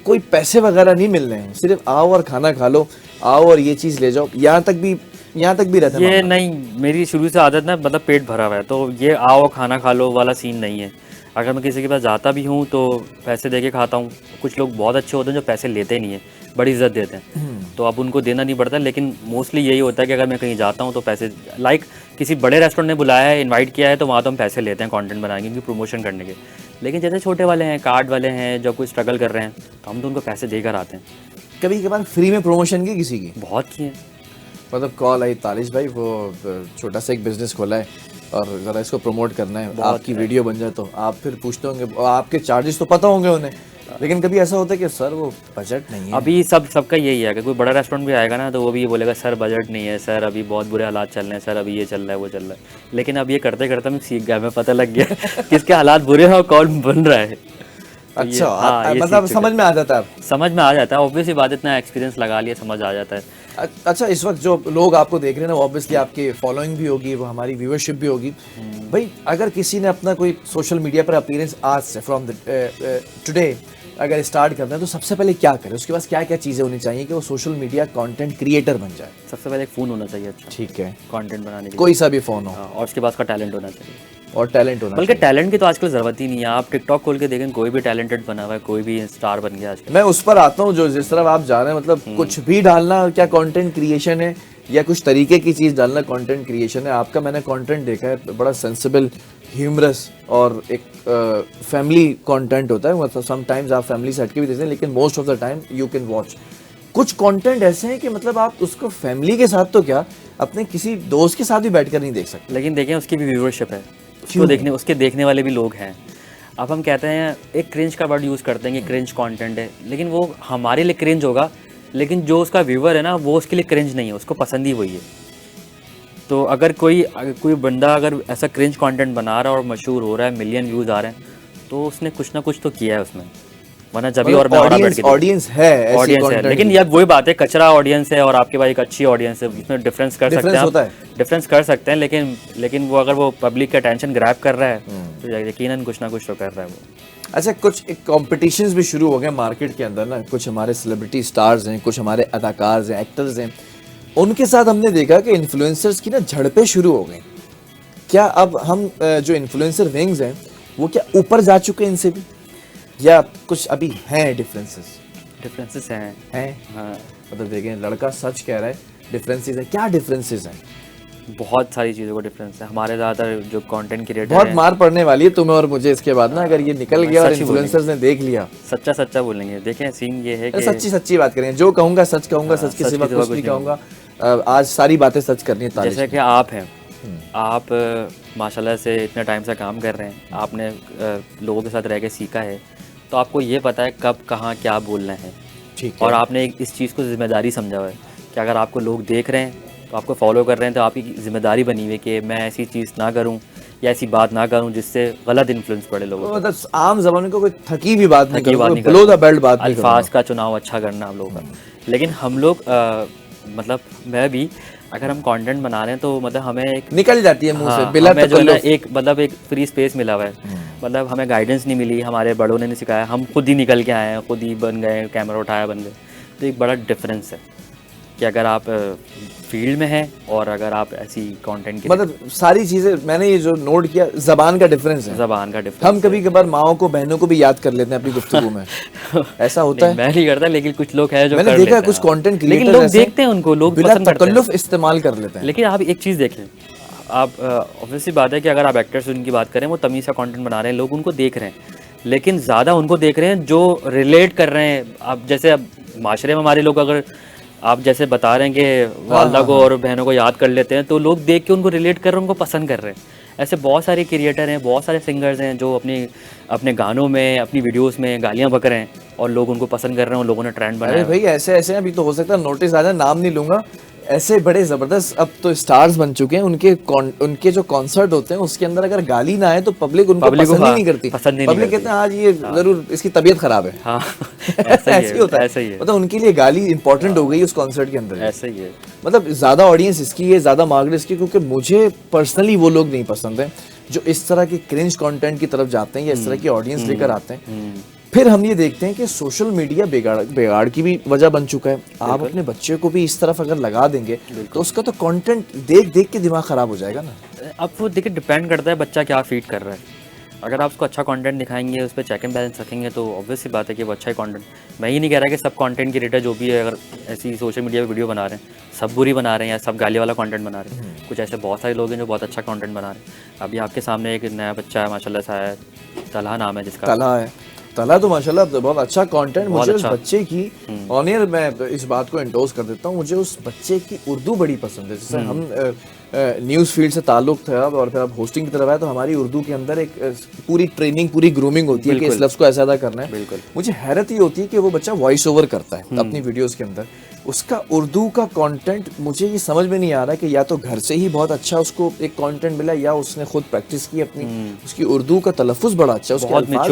कोई पैसे वगैरह नहीं मिल रहे हैं, सिर्फ आओ और खाना खा लो, आओ और ये चीज़ ले जाओ, यहाँ तक भी रहता है। ये नहीं, मेरी शुरू से आदत ना, मतलब पेट भरा हुआ है, तो ये आओ खाना खा लो वाला सीन नहीं है। अगर मैं किसी के पास जाता भी हूँ तो पैसे दे के खाता हूँ। कुछ लोग बहुत अच्छे होते हैं जो पैसे लेते नहीं है, बड़ी इज्जत देते हैं, तो अब उनको देना नहीं पड़ता। लेकिन मोस्टली यही होता है कि अगर मैं कहीं जाता हूँ तो पैसे, लाइक किसी बड़े रेस्टोरेंट ने बुलाया है, इनवाइट किया है, तो वहाँ तो हम पैसे लेते हैं कंटेंट बनाने की, प्रमोशन करने के। लेकिन जैसे छोटे वाले हैं, कार्ड वाले हैं, जो कोई स्ट्रगल कर रहे हैं, तो हम तो उनको पैसे देकर आते हैं। कभी कभार फ्री में प्रमोशन की किसी की बहुत की है, मतलब कॉल आई, तालिश भाई वो छोटा सा एक बिजनेस खोला है और ज़रा इसको प्रमोट करना है, आपकी वीडियो बन जाए, तो आप फिर पूछते होंगे, आपके चार्जेस तो पता होंगे उन्हें, लेकिन कभी ऐसा होता है कि सर वो बजट नहीं है। अभी सबका यही है कि कोई बड़ा रेस्टोरेंट भी आएगा ना तो वो भी ये बोलेगा सर बजट नहीं है, सर अभी बहुत बुरे हालात चल रहे हैं, सर अभी ये चल रहा है वो चल रहा है। लेकिन अब ये करते करते मैं सीख गया, मैं पता लग गया किसके हालात बुरे हैं और कौन बन रहा है। अच्छा, मतलब समझ में आ जाता है, समझ में आ जाता है, ऑब्वियसली बात, इतना एक्सपीरियंस लगा लिया, समझ आ जाता है। अच्छा, इस वक्त जो लोग आपको देख रहे हैं ना, ऑब्वियसली आपकी फॉलोइंग भी होगी, वो हमारी व्यूअरशिप भी होगी। भाई अगर किसी ने अपना कोई सोशल मीडिया पर अपीयरेंस आज से फ्रॉम टुडे अगर स्टार्ट करना है, तो सबसे पहले क्या करे, उसके पास क्या क्या चीज़ें होनी चाहिए कि वो सोशल मीडिया कंटेंट क्रिएटर बन जाए? सबसे पहले एक फ़ोन होना चाहिए, अच्छा, ठीक है, कंटेंट बनाने के कोई सा भी फ़ोन हो, और उसके पास का टैलेंट होना चाहिए, और टैलेंट होना, बल्कि टैलेंट की तो आजकल ज़रूरत ही नहीं है। आप टिकटॉक खोल के देखें, कोई भी टैलेंटेड बना हुआ है, कोई भी स्टार बन गया आजकल। मैं उस पर आता हूँ जो जिस तरफ आप जा रहे हैं, मतलब कुछ भी डालना क्या कंटेंट क्रिएशन है, या कुछ तरीके की चीज़ डालना कंटेंट क्रिएशन है? आपका मैंने कंटेंट देखा है, बड़ा सेंसिबल, ह्यूमरस और एक फैमिली कंटेंट होता है। मतलब समटाइम्स आप फैमिली से हट के भी देखते हैं, लेकिन most of the time you can watch. कुछ कंटेंट ऐसे हैं कि मतलब आप उसको फैमिली के साथ तो क्या, अपने किसी दोस्त के साथ भी बैठकर नहीं देख सकते। लेकिन देखें उसकी भी व्यूअरशिप है, उसके देखने वाले भी लोग हैं। अब हम कहते हैं, एक क्रिंज का वर्ड यूज़ करते हैं कि क्रिंज कंटेंट है, लेकिन वो हमारे लिए क्रिंज होगा, लेकिन जो उसका व्यूअर है ना, वो उसके लिए क्रिंज नहीं है, उसको पसंद ही वही है। तो अगर कोई बंदा अगर ऐसा क्रिंज कंटेंट बना रहा है और मशहूर हो रहा है, मिलियन व्यूज़ आ रहे हैं, तो उसने कुछ ना कुछ तो किया है उसमें, वरना जब भी और मैं ऑडियंस है, लेकिन यार वही बात है, कचरा ऑडियंस है और आपके पास एक अच्छी ऑडियंस है, इसमें डिफरेंस कर सकते हैं, लेकिन वो अगर वो पब्लिक का अटेंशन ग्रैब कर रहा है तो यकीनन कुछ ना कुछ तो कर रहा है वो। अच्छा, कुछ एक कॉम्पिटिशन्स भी शुरू हो गए मार्केट के अंदर ना, कुछ हमारे सेलिब्रिटी स्टार्स हैं, कुछ हमारे अदाकार हैं, एक्टर्स हैं, उनके साथ हमने देखा कि इन्फ्लुएंसर्स की ना झड़पें शुरू हो गई। क्या अब हम जो इन्फ्लुएंसर विंग्स हैं वो क्या ऊपर जा चुके हैं इनसे भी, या कुछ अभी हैं डिफरेंसेस हैं। हाँ, मतलब देखें, लड़का सच कह रहा है, डिफरेंसेस है, क्या डिफरेंसेस हैं? बहुत सारी चीज़ों का डिफरेंस है। हमारे ज़्यादातर जो कंटेंट क्रिएटर बहुत हैं, मार पड़ने वाली है तुम्हें और मुझे इसके बाद ना, अगर ये निकल गया और सच ही इन्फ्लुएंसर्स ने देख लिया। सच्चा सच्चा बोलेंगे। देखें, सीन ये है कि सच्ची सच्ची बात करें, जो कहूंगा सच कहूंगा, सच के सच सिवा के सिवा कुछ कुछ नहीं नहीं कहूंगा। आज सारी बातें सच करनी है तालिश जैसे कि आप हैं, आप माशाल्लाह से इतने टाइम से काम कर रहे हैं, आपने लोगों के साथ रह के सीखा है, तो आपको ये पता है कब कहाँ क्या बोलना है। ठीक और आपने इस चीज़ को जिम्मेदारी समझा हुआ है कि अगर आपको लोग देख रहे हैं तो आपको फॉलो कर रहे हैं, तो आपकी जिम्मेदारी बनी हुई है कि मैं ऐसी चीज़ ना करूं या ऐसी बात ना करूं जिससे गलत इन्फ्लुएंस पड़े लोगों मतलब आम जबान को कोई थकी भी बात नहीं थकी बात नहीं बिलो द बेल्ट बात नहीं अल्फाज का चुनाव अच्छा करना हम लोगों का। लेकिन हम लोग मतलब मैं भी, अगर हम कंटेंट बना रहे हैं तो मतलब हमें एक निकल जाती है मुंह से हाँ, बिला हमें जो है ना तकल्लुफ। एक मतलब एक फ्री स्पेस मिला हुआ है। मतलब हमें गाइडेंस नहीं मिली, हमारे बड़ों ने नहीं सिखाया, हम खुद ही निकल के आए हैं, खुद ही बन गए, कैमरा उठाया बन गए। तो एक बड़ा डिफरेंस है कि अगर आप फील्ड में हैं और अगर आप ऐसी कंटेंट की मतलब सारी चीजें मैंने ये जो नोट किया, जबान का डिफरेंस है। जबान का डिफरेंस। हम कभी कभार माओ को, बहनों को भी याद कर लेते हैं अपनी गुफ्तगू में, ऐसा होता है। मैं नहीं करता, लेकिन कुछ लोग हैं जो मैंने कर देखा लेते कुछ हैं। कंटेंट लेकिन क्रिएटर लोग ऐसे देखते हैं, उनको लोग बिला पसंद करते हैं। तकल्लुफ इस्तेमाल कर लेते हैं। लेकिन आप एक चीज़ देखें, आप ऑब्वियसली बात है कि अगर आप एक्टर्स उनकी बात करें, वो तमीज़ का कंटेंट बना रहे हैं, लोग उनको देख रहे हैं, लेकिन ज़्यादा उनको देख रहे हैं जो रिलेट कर रहे हैं। आप जैसे अब माशरे में हमारे लोग, अगर आप जैसे बता रहे हैं कि वालदा को और बहनों को याद कर लेते हैं, तो लोग देख के उनको रिलेट कर रहे हैं, उनको पसंद कर रहे हैं। ऐसे बहुत सारे क्रिएटर हैं, बहुत सारे सिंगर्स हैं जो अपने गानों में, अपनी वीडियोस में गालियाँ बक रहे हैं और लोग उनको पसंद कर रहे हैं और लोगों ने ट्रेंड अरे बनाया। भाई ऐसे ऐसे अभी तो हो सकता है नोटिस आ जाए, नाम नहीं लूंगा, ऐसे बड़े जबरदस्त अब तो स्टार्स बन चुके हैं। उनके जो कॉन्सर्ट होते हैं उसके अंदर अगर गाली ना आए तो पब्लिक उनको पसंद ही नहीं करती। पब्लिक कहते हैं आज ये जरूर इसकी तबीयत खराब है। हाँ, ऐसे ही होता है, ऐसा ही है, मतलब उनके लिए गाली इंपॉर्टेंट हो गई उस कॉन्सर्ट के अंदर। ऐसा ही है। मतलब ज्यादा ऑडियंस इसकी है, ज्यादा मार्केट इसकी, क्योंकि मुझे पर्सनली वो लोग नहीं पसंद है जो इस तरह के क्रिंज कंटेंट की तरफ जाते हैं या इस तरह की ऑडियंस लेकर आते हैं। फिर हम ये देखते हैं कि सोशल मीडिया बिगाड़ की भी वजह बन चुका है। आप अपने बच्चे को भी इस तरफ अगर लगा देंगे तो उसका तो कंटेंट देख देख के दिमाग खराब हो जाएगा ना। अब वो देखिए, डिपेंड करता है बच्चा क्या फीड कर रहा है। अगर आप उसको अच्छा कंटेंट दिखाएंगे, उस पर चेक एंड बैलेंस रखेंगे, तो ऑब्वियस सी बात है कि वो अच्छा ही कंटेंट। मैं ये नहीं कह रहा कि सब कंटेंट क्रिएटर जो भी है, अगर ऐसी सोशल मीडिया पे वीडियो बना रहे हैं, सब बुरी बना रहे हैं या सब गाली वाला कंटेंट बना रहे हैं। कुछ ऐसे बहुत सारे लोग हैं जो बहुत अच्छा कंटेंट बना रहे हैं। अभी आपके सामने एक नया बच्चा है, माशाल्लाह से आया है, तलहा नाम है जिसका। तला तो माशाल्लाह बहुत अच्छा कंटेंट। मुझे उस अच्छा। बच्चे की ऑनियर, मैं इस बात को इंडोर्स कर देता हूँ, मुझे उस बच्चे की उर्दू बड़ी पसंद है। जैसे हम न्यूज़ फील्ड से ताल्लुक था और फिर अब होस्टिंग की तरफ आया, तो हमारी उर्दू के अंदर एक पूरी ट्रेनिंग, पूरी ग्रूमिंग होती है कि इस लफ्ज़ को ऐसा अदा करना है। बिल्कुल। मुझे हैरत ये होती है कि वो बच्चा वॉइस ओवर करता है अपनी वीडियोस के अंदर, उसका उर्दू का कंटेंट मुझे ये समझ में नहीं आ रहा कि या तो घर से ही बहुत अच्छा उसको एक कंटेंट मिला या उसने खुद प्रैक्टिस की अपनी। उसकी उर्दू का तलफ़ुज़ बड़ा अच्छा, उसके अल्फाज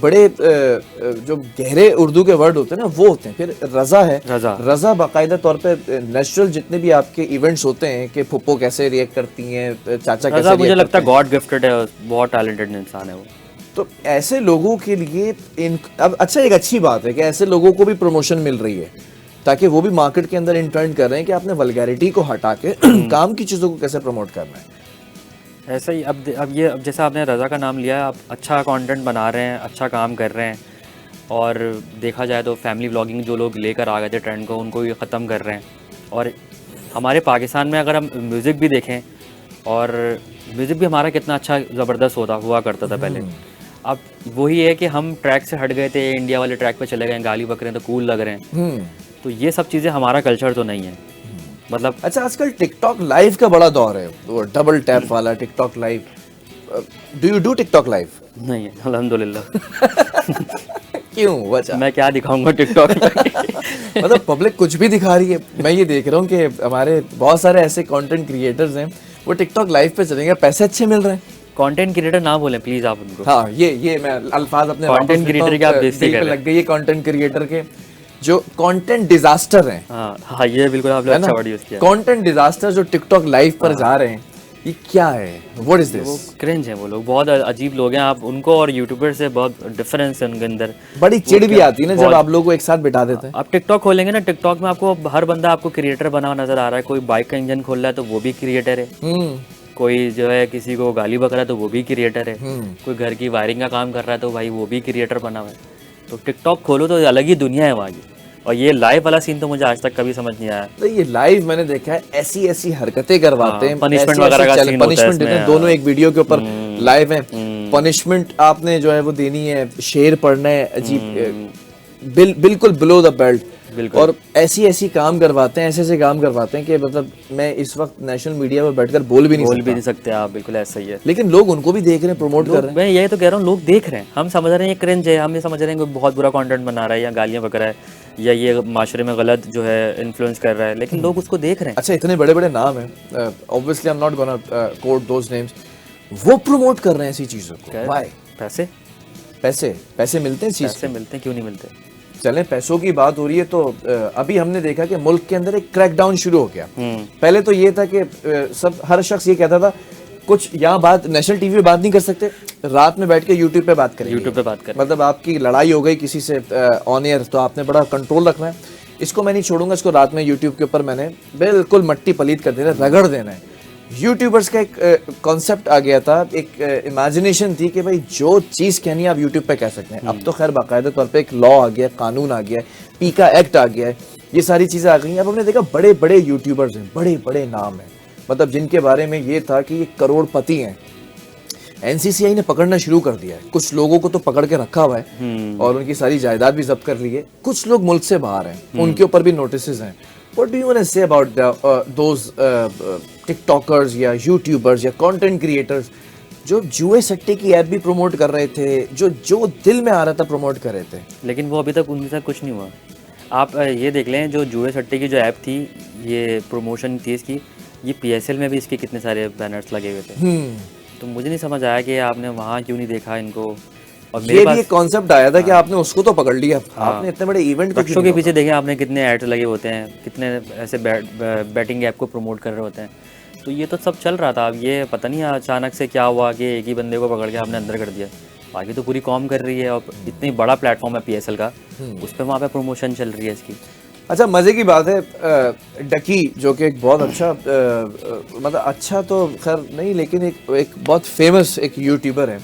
बड़े जो गहरे उर्दू के वर्ड होते हैं ना वो होते हैं। फिर रज़ा है, रज़ा बाकायदा तौर पे नेचुरल जितने भी आपके इवेंट्स होते हैं कि फुप्पो कैसे रिएक्ट करती हैं, चाचा कैसे, मुझे लगता है गॉड गिफ्टेड है, बहुत टैलेंटेड इंसान है वो। तो ऐसे लोगों के लिए अब अच्छा, एक अच्छी बात है कि ऐसे लोगों को भी प्रमोशन मिल रही है, ताकि वो भी मार्केट के अंदर इंटर्न कर रहे हैं कि आपने वल्गैरिटी को हटा के काम की चीज़ों को कैसे प्रमोट करना है। ऐसा ही अब जैसा आपने रज़ा का नाम लिया, आप अच्छा कंटेंट बना रहे हैं, अच्छा काम कर रहे हैं, और देखा जाए तो फैमिली व्लॉगिंग जो लोग लेकर आ गए थे ट्रेंड को, उनको भी ख़त्म कर रहे हैं। और हमारे पाकिस्तान में अगर हम म्यूज़िक भी देखें, और म्यूज़िक भी हमारा कितना अच्छा ज़बरदस्त हुआ करता था पहले। अब वही है कि हम ट्रैक से हट गए थे, इंडिया वाले ट्रैक पे चले गए, गाली बक रहे हैं तो कूल लग रहे हैं। तो ये सब चीज़ें हमारा कल्चर तो नहीं है। मतलब अच्छा, आजकल टिकटॉक लाइव का बड़ा दौर है, वो डबल टैप वाला TikTok live. Do you do TikTok live? नहीं है, अल्हम्दुलिल्लाह। क्यों? वजह मैं क्या दिखाऊंगा टिकटॉक मतलब पब्लिक कुछ भी दिखा रही है। मैं ये देख रहा हूँ कि हमारे बहुत सारे ऐसे कंटेंट क्रिएटर्स हैं, वो टिकटॉक लाइव पे चलेंगे, पैसे अच्छे मिल रहे हैं। कंटेंट क्रिएटर ना बोलें प्लीज आप उनको। हाँ, ये मैं अल्फाज अपने कंटेंट क्रिएटर के आप बेइज्जती कर रहे हैं। लग गई है कंटेंट क्रिएटर के, जो कंटेंट डिजास्टर हैं। हाँ, ये बिल्कुल आपने अच्छा वर्ड यूज किया। कंटेंट डिजास्टर जो टिकटॉक लाइव पर जा रहे हैं, ये क्या है, व्हाट इज वो दिस? क्रिंज है, वो लोग बहुत अजीब लोग हैं। आप उनको और यूट्यूबर से बहुत डिफरेंस है उनके अंदर। बड़ी चिढ़ भी आती है ना जब आप लोगों को एक साथ बिठा देते हैं। आप टिकटॉक खोलेंगे ना, टिकटॉक में आपको हर बंदा आपको क्रिएटर बना हुआ नजर आ रहा है। कोई बाइक का इंजन खोल रहा है तो वो भी क्रिएटर है, कोई जो है किसी को गाली बक रहा है तो वो भी क्रिएटर है, कोई घर की वायरिंग का काम कर रहा है तो भाई वो भी क्रिएटर बना हुआ है। तो टिकटॉक खोलो तो अलग ही दुनिया है वहाँ की। और ये लाइव वाला सीन तो मुझे आज तक कभी समझ नहीं आया। तो ये लाइव मैंने देखा है, ऐसी ऐसी हरकतें करवाते हैं, punishment ऐसी वगैरह का ऐसी scene होता है punishment इसमें, देते हैं, दोनों एक वीडियो के ऊपर लाइव हैं। पनिशमेंट आपने जो है वो देनी है, शेर पढ़ना है, अजीब बिल्कुल बिलो द बेल्ट। और ऐसी ऐसी काम करवाते हैं, ऐसे ऐसे काम करवाते हैं कि मतलब मैं इस वक्त नेशनल मीडिया पर बैठकर बोल भी नहीं सकते आप, बिल्कुल ऐसा ही है। लेकिन लोग उनको भी देख रहे हैं, प्रमोट कर रहे हैं। मैं यही तो कह रहा हूँ, लोग देख रहे हैं। हम समझ रहे हैं ये क्रिंज है, हम ये समझ रहे हैं कि बहुत बुरा कंटेंट बना रहा है या गालियां बक रहा है या ये माशरे में गलत जो है इन्फ्लुएंस कर रहा है, लेकिन लोग उसको देख रहे हैं। अच्छा, इतने बड़े बड़े नाम हैं, obviously I am not gonna quote those names, वो प्रमोट कर रहे हैं ऐसी चीजों को। व्हाई? पैसे पैसे पैसे मिलते हैं, चीज पैसे मिलते हैं, क्यों नहीं मिलते? चलें, पैसों की बात हो रही है तो अभी हमने देखा कि मुल्क के अंदर एक क्रैकडाउन शुरू हो गया। पहले तो ये था कि सब हर शख्स ये कहता था कुछ यहाँ बात नेशनल टीवी पे बात नहीं कर सकते, रात में बैठ के यूट्यूब पे बात करेंगे। यूट्यूब पे बात करें, मतलब आपकी लड़ाई हो गई किसी से ऑन एयर, तो आपने बड़ा कंट्रोल रखना है, इसको मैं नहीं छोड़ूंगा, इसको रात में यूट्यूब के ऊपर मैंने बिल्कुल मट्टी पलीत कर देना, रगड़ देना है। यूट्यूबर्स का एक कॉन्सेप्ट आ गया था, एक इमेजिनेशन थी कि भाई जो चीज़ कहनी है आप यूट्यूब पे कह सकते हैं। अब तो खैर बाकायदा तौर पे एक लॉ आ गया, कानून आ गया, पीका एक्ट आ गया है, ये सारी चीज़ें आ गई हैं। अब हमने देखा बड़े बड़े यूट्यूबर्स हैं, बड़े बड़े नाम हैं, मतलब जिनके बारे में ये था कि ये करोड़पति हैं। एनसीसीआई ने पकड़ना शुरू कर दिया है, कुछ लोगों को तो पकड़ के रखा हुआ है और उनकी सारी जायदाद भी जब्त कर ली है। कुछ लोग मुल्क से बाहर हैं, उनके ऊपर भी नोटिसेस हैं। What do you want to say about those TikTokers या YouTubers या content creators जो जुए सट्टे की ऐप भी प्रमोट कर रहे थे, जो दिल में आ रहा था प्रमोट कर रहे थे, लेकिन वो अभी तक उनके साथ कुछ नहीं हुआ। आप ये देख लें, जो जुए सट्टे की जो ऐप थी, ये प्रमोशन थी इसकी, ये PSL में भी इसके कितने सारे बैनर्स लगे हुए थे। तो मुझे नहीं समझ आया कि आपने वहाँ क्यों नहीं देखा इनको। और ये भी एक कॉन्सेप्ट आया था कि आपने उसको तो पकड़ लिया, आपने इतने बड़े इवेंट को के पीछे देखें आपने कितने एड्स लगे होते हैं, कितने ऐसे बैटिंग ऐप को प्रमोट कर रहे होते हैं। तो ये तो सब चल रहा था। अब ये पता नहीं अचानक से क्या हुआ कि एक ही बंदे को पकड़ के आपने अंदर कर दिया। बाकी तो पूरी कॉम कर रही है और इतनी बड़ा प्लेटफॉर्म है PSL का, उस पर वहाँ पे प्रमोशन चल रही है इसकी। अच्छा, मज़े की बात है, डकी जो कि एक बहुत अच्छा मतलब अच्छा तो खैर नहीं, लेकिन एक बहुत फेमस एक यूट्यूबर है,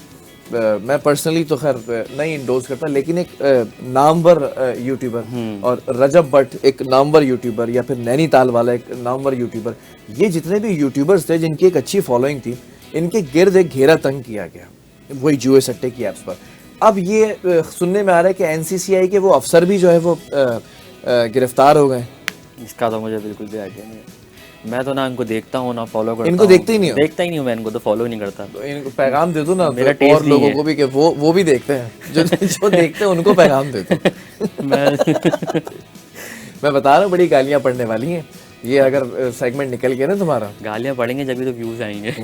मैं पर्सनली तो खैर नहीं इंडोर्स करता, लेकिन एक नामवर यूट्यूबर, और रजब भट्ट एक नामवर यूट्यूबर, या फिर नैनीताल वाला एक नामवर यूट्यूबर, ये जितने भी यूट्यूबर्स थे जिनकी एक अच्छी फॉलोइंग थी, इनके गिर्द एक घेरा तंग किया गया वही जुए सट्टे की ऐप्स पर। अब ये सुनने में आ रहा है कि NCCI के वो अफसर भी जो है वो गिरफ्तार हो गए। इसका तो मुझे बिल्कुल भी आइडिया नहीं है। मैं तो ना इनको देखता हूँ ना फॉलो करता हूँ। इनको देखते ही नहीं हो? देखता ही नहीं हूँ मैं इनको, तो फॉलो नहीं करता। तो इनको पैगाम दे दो ना मेरा तो और लोगों को भी कि वो भी देखते हैं, जो देखते हैं उनको पैगाम दे दो। मैं बता रहा हूँ, बड़ी गालियाँ पड़ने वाली हैं ये अगर सेगमेंट निकल गया ना तुम्हारा। गालियाँ पड़ेंगे जब भी तो व्यूज आएंगे।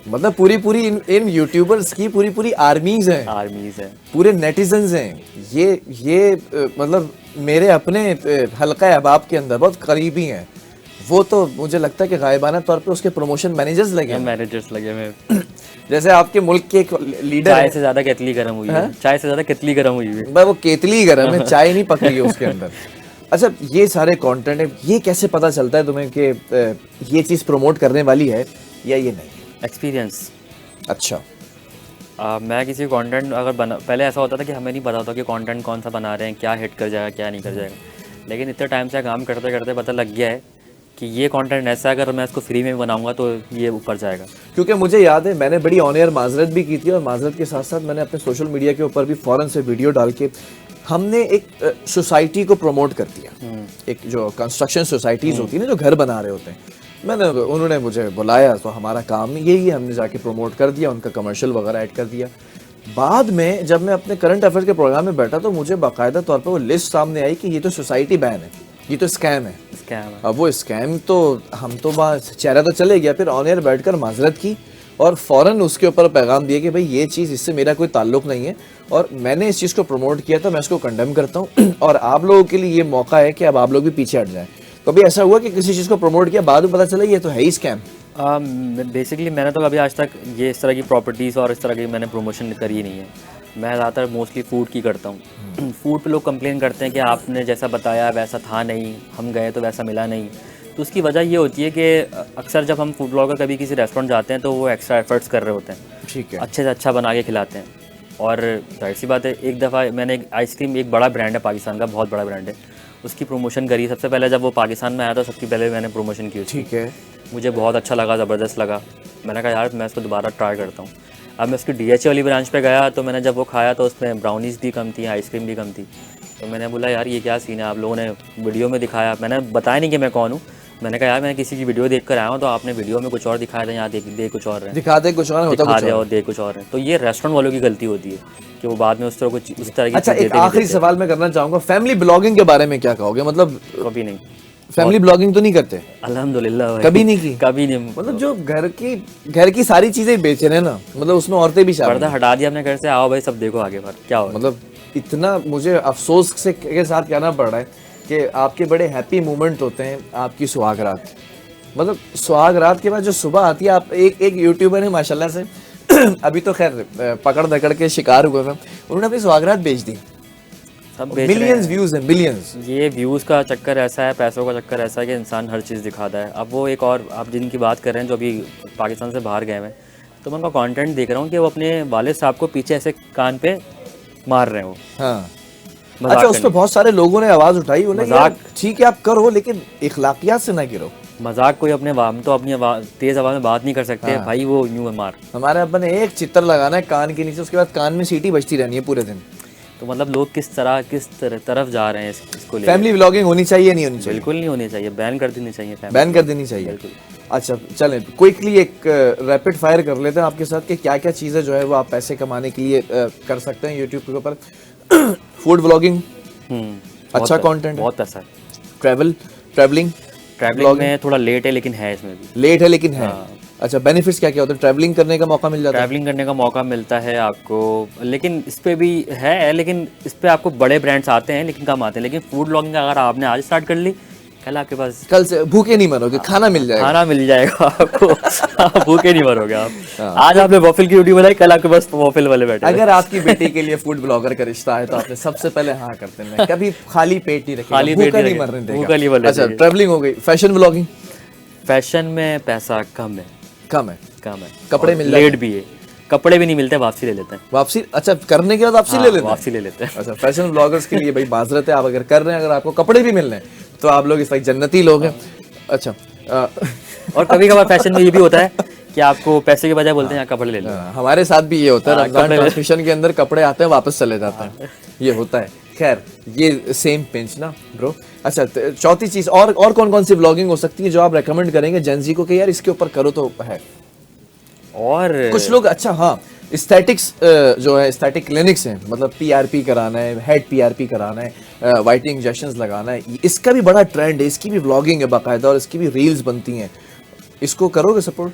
मतलब पूरी इन यूट्यूबर्स की पूरी आर्मीज हैं, पूरे नेटिजन्स हैं। ये मतलब मेरे अपने हल्का अहबाब के अंदर बहुत करीबी हैं। वो तो मुझे लगता है कि गायबाना तौर पे उसके प्रमोशन मैनेजर्स लगे हुए। जैसे आपके मुल्क के एक लीडर, चाय से ज्यादा केतली गर्म हुई है, चाय से ज्यादा केतली गर्म हुई है। वो केतली गर्म है, चाय नहीं पक रही है उसके अंदर। अच्छा, ये सारे कंटेंट है, ये कैसे पता चलता है तुम्हें कि ये चीज़ प्रमोट करने वाली है या ये नहीं? एक्सपीरियंस। अच्छा, मैं किसी कंटेंट अगर पहले ऐसा होता था कि हमें नहीं पता होता कि कंटेंट कौन सा बना रहे हैं, क्या हिट कर जाएगा क्या नहीं कर जाएगा। लेकिन इतने टाइम से काम करते करते पता लग गया है कि ये कंटेंट ऐसा है, अगर मैं इसको फ्री में बनाऊंगा तो ये ऊपर जाएगा। क्योंकि मुझे याद है मैंने बड़ी ऑन एयर माजरत भी की थी, और माजरत के साथ साथ मैंने अपने सोशल मीडिया के ऊपर भी फ़ौरन से वीडियो डाल के हमने एक सोसाइटी को प्रमोट कर दिया। एक जो कंस्ट्रक्शन सोसाइटीज़ होती है ना, जो घर बना रहे होते हैं, उन्होंने मुझे बुलाया, तो हमारा काम यही है, हमने जाके प्रमोट कर दिया, उनका कमर्शियल वगैरह ऐड कर दिया। बाद में जब मैं अपने करंट अफेयर्स के प्रोग्राम में बैठा तो मुझे बाकायदा तौर पर वो लिस्ट सामने आई कि ये तो सोसाइटी बैन है, ये तो स्कैम है। अब वो स्कैम तो हम तो चेहरा तो चले गया, फिर ऑन एयर बैठकर माजरत की और फ़ौरन उसके ऊपर पैगाम दिया कि भाई ये चीज़, इससे मेरा कोई ताल्लुक़ नहीं है और मैंने इस चीज़ को प्रमोट किया था, मैं इसको कंडेम करता हूँ और आप लोगों के लिए ये मौका है कि अब आप लोग भी पीछे हट जाएं। कभी ऐसा हुआ कि किसी चीज़ को प्रमोट किया, बाद में पता चला ये तो है ही स्कैम? बेसिकली मैंने तो कभी आज तक ये इस तरह की प्रॉपर्टीज़ और इस तरह की मैंने प्रमोशन करी ही नहीं है। मैं ज़्यादातर मोस्टली फ़ूड की करता हूँ। फ़ूड पे लोग कंप्लेन करते हैं कि आपने जैसा बताया वैसा था नहीं, हम गए तो वैसा मिला नहीं। तो उसकी वजह ये होती है कि अक्सर जब हम फूड ब्लॉगर कभी किसी रेस्टोरेंट जाते हैं तो वो एक्स्ट्रा एफर्ट्स कर रहे होते हैं, ठीक है। अच्छे से अच्छा बना के खिलाते हैं। और जाहिर सी बात है, एक दफ़ा मैंने एक आइसक्रीम, एक बड़ा ब्रांड है पाकिस्तान का, बहुत बड़ा ब्रांड है, उसकी प्रमोशन करी। सबसे पहले जब वो पाकिस्तान में आया था सबसे पहले मैंने प्रमोशन की उसकी। ठीक है। मुझे बहुत अच्छा लगा, ज़बरदस्त लगा। मैंने कहा यार मैं इसको दोबारा ट्राई करता हूँ। अब मैं उसकी DHA वाली ब्रांच पे गया तो मैंने जब वो खाया तो उसमें ब्राउनीज़ भी कम थी, आइसक्रीम भी कम थी। तो मैंने बोला यार ये क्या सीन है, आप लोगों ने वीडियो में दिखाया, मैंने बताया नहीं कि मैं कौन हूँ। मैंने कहा यार मैं किसी की वीडियो देख कर आया हूँ, तो आपने वीडियो में कुछ और दिखाया था, यहाँ दे कुछ और रहे हैं, दिखाते कुछ और है, होता दिखा कुछ दिया और और दे कुछ और है। तो ये रेस्टोरेंट वालों की गलती होती है कि वो बाद में उस तरह की अच्छा, चीज़ एक देते नहीं आखिरी देते। सवाल मैं करना चाहूंगा, फैमिली ब्लॉगिंग के बारे में क्या कहोगे? मतलब कभी नहीं, फैमिली ब्लॉगिंग तो नहीं करते? अल्हम्दुलिल्लाह भाई, कभी नहीं की? कभी नहीं। मतलब जो घर की सारी चीजें बेच रहे हैं ना, मतलब उसमें औरतें भी शामिल पर्दा हैं। हटा दिया अपने घर से, आओ भाई सब देखो आगे बार क्या हो। मतलब इतना मुझे अफसोस से के साथ कहना पड़ रहा है कि आपके बड़े हैप्पी मोमेंट होते हैं आपकी सुहागरात। मतलब सुहागरात के बाद जो सुबह आती है, आप एक यूट्यूबर है माशाल्लाह से अभी तो खैर पकड़ दकड़ के शिकार हुए हैं, उन्होंने अपनी सुहागरात बेच दी। सब बेच रहे मिलियंस हैं। व्यूज हैं, मिलियंस। ये व्यूज़ का चक्कर ऐसा है, पैसों का चक्कर ऐसा है कि इंसान हर चीज़ दिखाता है। अब वो एक और आप जिनकी बात कर रहे हैं जो अभी पाकिस्तान से बाहर गए हैं, तो मैं उनका कंटेंट देख रहा हूँ कि वो अपने वालिद साहब को पीछे ऐसे कान पे मार रहे हैं वो। हाँ, मजाक अच्छा, उस पर करने- बहुत सारे लोगों ने आवाज उठाई, बोले मजाक- यार ठीक है आप करो, लेकिन इखलाकियात से ना गिरो। मजाक कोई अपने हम तो अपनी तेज़ आवाज़ में बात नहीं कर सकते भाई, वो यूँ है मार। हमारे अब्बा ने एक चित्र लगाना है कान के नीचे, उसके बाद कान में सीटी बजती रहनी है पूरे दिन। तो मतलब लोग किस तरफ जा रहे हैं इसको लेकर। फैमिली व्लॉगिंग होनी चाहिए, नहीं होनी चाहिए? बिल्कुल नहीं होनी चाहिए, बैन कर देनी चाहिए family। बैन कर देनी चाहिए। बिल्कुल। अच्छा चलें, क्विकली एक रैपिड फायर कर लेते हैं आपके साथ कि क्या क्या चीज़ें जो है वो आप पैसे कमाने के लिए कर सकते हैं यूट्यूब के ऊपर। फूड व्लॉगिंग, अच्छा कंटेंट है। बहुत पैसा है। ट्रैवलिंग में थोड़ा लेट है लेकिन है, इसमें भी लेट है लेकिन है। अच्छा, बेनिफिट्स क्या क्या होते हैं? ट्रैवलिंग करने का मौका मिल जाता है? ट्रैवलिंग करने का मौका मिलता है आपको, लेकिन इस पे भी है, लेकिन इस पे आपको बड़े ब्रांड्स आते हैं लेकिन कम आते हैं। लेकिन फूड ब्लॉगिंग अगर आपने आज स्टार्ट कर ली, कल आपके पास कल से भूखे नहीं मरोगे, खाना मिल जाएगा। खाना मिल जाएगा आपको। आप भूखे नहीं मरोगे आप। आज आपने वॉफल की वीडियो बनाई, कल आपके पास वॉफल वाले बैठे हैं। अगर आपकी बेटी के लिए फूड ब्लॉगर का रिश्ता है तो आपने सबसे पहले हाँ करते हैं, कभी खाली पेट नहीं रखेगा, खाली पेट भूखा नहीं नहीं रखेगा, मरने देगा। भूखा नहीं मरने अच्छा, देगा। ट्रैवलिंग हो गई। फैशन ब्लॉगिंग फैशन में पैसा कम है, कम है, कपड़े मिल लेट भी है, कपड़े भी नहीं मिलते, वापसी ले लेते हैं। वापसी? अच्छा, करने के बाद वापसी ले लेते हैं? वापसी ले लेते हैं। अच्छा, फैशन ब्लॉगर्स के लिए भाई माजरत है, आप अगर कर रहे हैं, अगर आपको कपड़े भी मिल रहे हैं तो आप लोग इस भाई जन्नती लोग हैं। अच्छा, और कभी कभार फैशन में ये भी होता है कि आपको पैसे के बजाय बोलते हैं यहाँ कपड़े ले लो। हमारे साथ भी ये होता है, रमजान कपड़े- ट्रांसमिशन के अंदर कपड़े आते हैं वापस चले जाते हैं, ये होता है। खैर, ये सेम पिंच ना ब्रो। अच्छा, चौथी चीज और कौन कौन सी व्लॉगिंग हो सकती है जो आप रेकमेंड करेंगे जेंजी को कि यार इसके ऊपर करो? तो है और कुछ लोग, अच्छा हाँ, एस्थेटिक्स जो है, एस्थेटिक क्लिनिक्स हैं, मतलब PRP कराना है, हेड PRP कराना है, वाइटनिंग इंजेक्शंस लगाना है, इसका भी बड़ा ट्रेंड है, इसकी भी व्लॉगिंग है बाकायदा और इसकी भी रील्स बनती हैं। इसको करोगे सपोर्ट?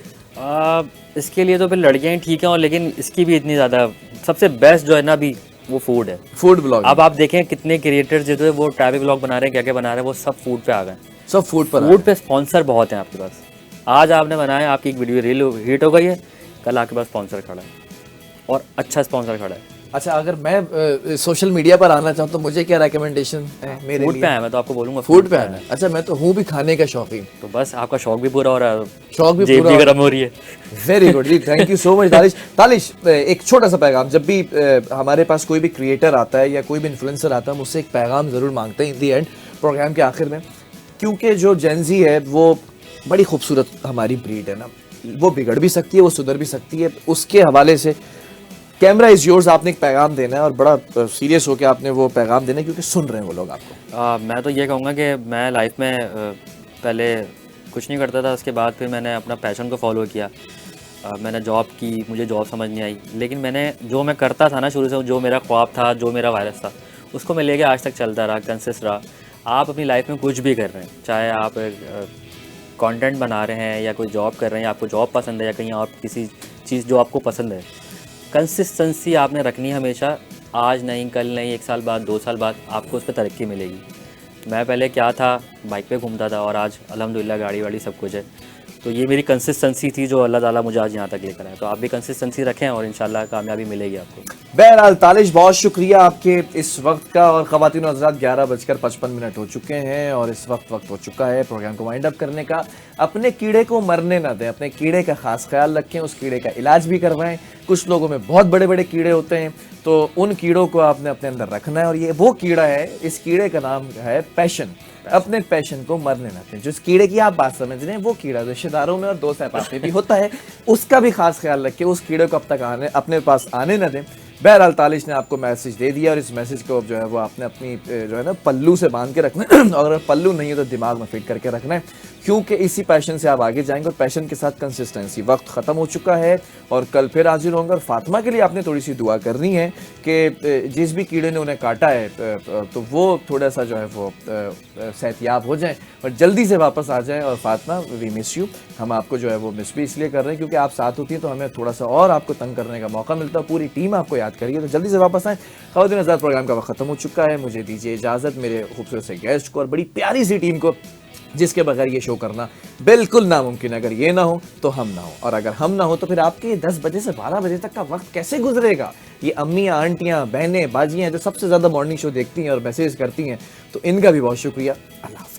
इसके लिए तो फिर लड़कियां ही ठीक हैं, और लेकिन इसकी भी इतनी ज़्यादा सबसे बेस्ट जो है ना अभी वो फूड है। Food blog. अब आप देखें कितने क्रिएटर्स जो है वो ट्रैवल ब्लॉग बना रहे हैं, क्या क्या बना रहे हैं, वो सब फूड पे आ गए। सब फूड पर फूड पे स्पॉन्सर बहुत हैं आपके पास। आज आपने बनाया, आपकी एक वीडियो रील हिट हो गई है, कल आपके पास स्पॉन्सर खड़ा है, और अच्छा स्पॉन्सर खड़ा है। अच्छा, अगर मैं सोशल मीडिया पर आना चाहूँ तो मुझे क्या रिकमेंडेशन है मेरे फूड लिए? पे है, मैं तो आपको बोलूंगा फूड पे आना है। अच्छा, मैं तो हूँ भी खाने का शौकीन। तो बस आपका शौक भी पूरा हो रहा है, शौक भी जेब पूरा भी हो रहा गर्म हो रही है। Very good ji, thank you so much Talish. Talish, एक छोटा सा पैगाम, जब भी हमारे पास कोई भी क्रिएटर आता है या कोई भी इन्फ्लुएंसर आता है, मुझसे एक पैगाम जरूर मांगते हैं इन दी एंड, प्रोग्राम के आखिर में, क्योंकि जो जेंजी है वो बड़ी खूबसूरत हमारी ब्रीड है ना, वो बिगड़ भी सकती है, वो सुधर भी सकती है। उसके हवाले से कैमरा इज योर्स, आपने एक पैगाम देना है और बड़ा सीरियस होकर आपने वो पैगाम देना है, क्योंकि सुन रहे हैं वो लोग आपको। मैं तो ये कहूँगा कि मैं लाइफ में पहले कुछ नहीं करता था, उसके बाद फिर मैंने अपना पैशन को फॉलो किया। मैंने जॉब की, मुझे जॉब समझ नहीं आई, लेकिन मैंने जो मैं करता था ना शुरू से, जो मेरा ख्वाब था, जो मेरा वायरस था, उसको मैं लेके आज तक चलता रहा, कंसिस्ट रहा। आप अपनी लाइफ में कुछ भी कर रहे हैं, चाहे आप कंटेंट बना रहे हैं या कोई जॉब कर रहे हैं, आपको जॉब पसंद है या कहीं आप किसी चीज़ जो आपको पसंद है, कंसिस्टेंसी आपने रखनी है हमेशा। आज नहीं, कल नहीं, 1 साल बाद, 2 साल बाद आपको उस पर तरक्की मिलेगी। मैं पहले क्या था, बाइक पे घूमता था, और आज अल्हम्दुलिल्लाह गाड़ी वाड़ी सब कुछ है। तो ये मेरी कंसिस्टेंसी थी जो अल्लाह ताला मुझे आज यहाँ तक लेकर आया। तो आप भी कंसिस्टेंसी रखें और इंशाल्लाह कामयाबी मिलेगी आपको। बहरहाल तालिश, बहुत शुक्रिया आपके इस वक्त का। और ख़वातीन और हज़रात, 11:55 हो चुके हैं और इस वक्त हो चुका है प्रोग्राम को वाइंड अप करने का। अपने कीड़े को मरने ना दें, अपने कीड़े का खास ख्याल रखें, उस कीड़े का इलाज भी करवाएं। कुछ लोगों में बहुत बड़े बड़े कीड़े होते हैं, तो उन कीड़ों को आपने अपने अंदर रखना है। और ये वो कीड़ा है, इस कीड़े का नाम है पैशन। अपने पैशन को मरने ना दें। जिस कीड़े की आप बात समझ रहे हैं, वो कीड़ा रिश्तेदारों में और दोस्त अहबाब में भी होता है, उसका भी खास ख्याल रखें। उस कीड़े को अब तक अपने पास आने ना दें। बहरहाल तालिश ने आपको मैसेज दे दिया और इस मैसेज को जो है वो आपने अपनी जो है ना पल्लू से बांध के रखना है। और अगर पल्लू नहीं है तो दिमाग में फिट करके रखना है, क्योंकि इसी पैशन से आप आगे जाएंगे और पैशन के साथ कंसिस्टेंसी। वक्त ख़त्म हो चुका है और कल फिर हाजिर होंगे। और फातिमा के लिए आपने थोड़ी सी दुआ करनी है कि जिस भी कीड़े ने उन्हें काटा है तो वो थोड़ा सा जो है वो सेहतियाब हो जाएं और जल्दी से वापस आ जाएं। और फातिमा, वी मिस यू। हम आपको जो है वो मिस भी इसलिए कर रहे हैं क्योंकि आप साथ होती हैं तो हमें थोड़ा सा और आपको तंग करने का मौका मिलता है। पूरी टीम आपको याद करिए, तो जल्दी से वापस आएँ। ख़वातीन हज़रात, प्रोग्राम का वक्त ख़त्म हो चुका है। मुझे दीजिए इजाज़त, मेरे खूबसूरत से गेस्ट को और बड़ी प्यारी सी टीम को, जिसके बगैर ये शो करना बिल्कुल नामुमकिन है। अगर ये ना हो तो हम ना हो, और अगर हम ना हो तो फिर आपके 10 बजे से 12 बजे तक का वक्त कैसे गुजरेगा? ये अम्मियाँ, आंटियाँ, बहनें, बाजियाँ जो सबसे ज़्यादा मॉर्निंग शो देखती हैं और मैसेज करती हैं, तो इनका भी बहुत शुक्रिया। अल्लाह हाफ़िज़।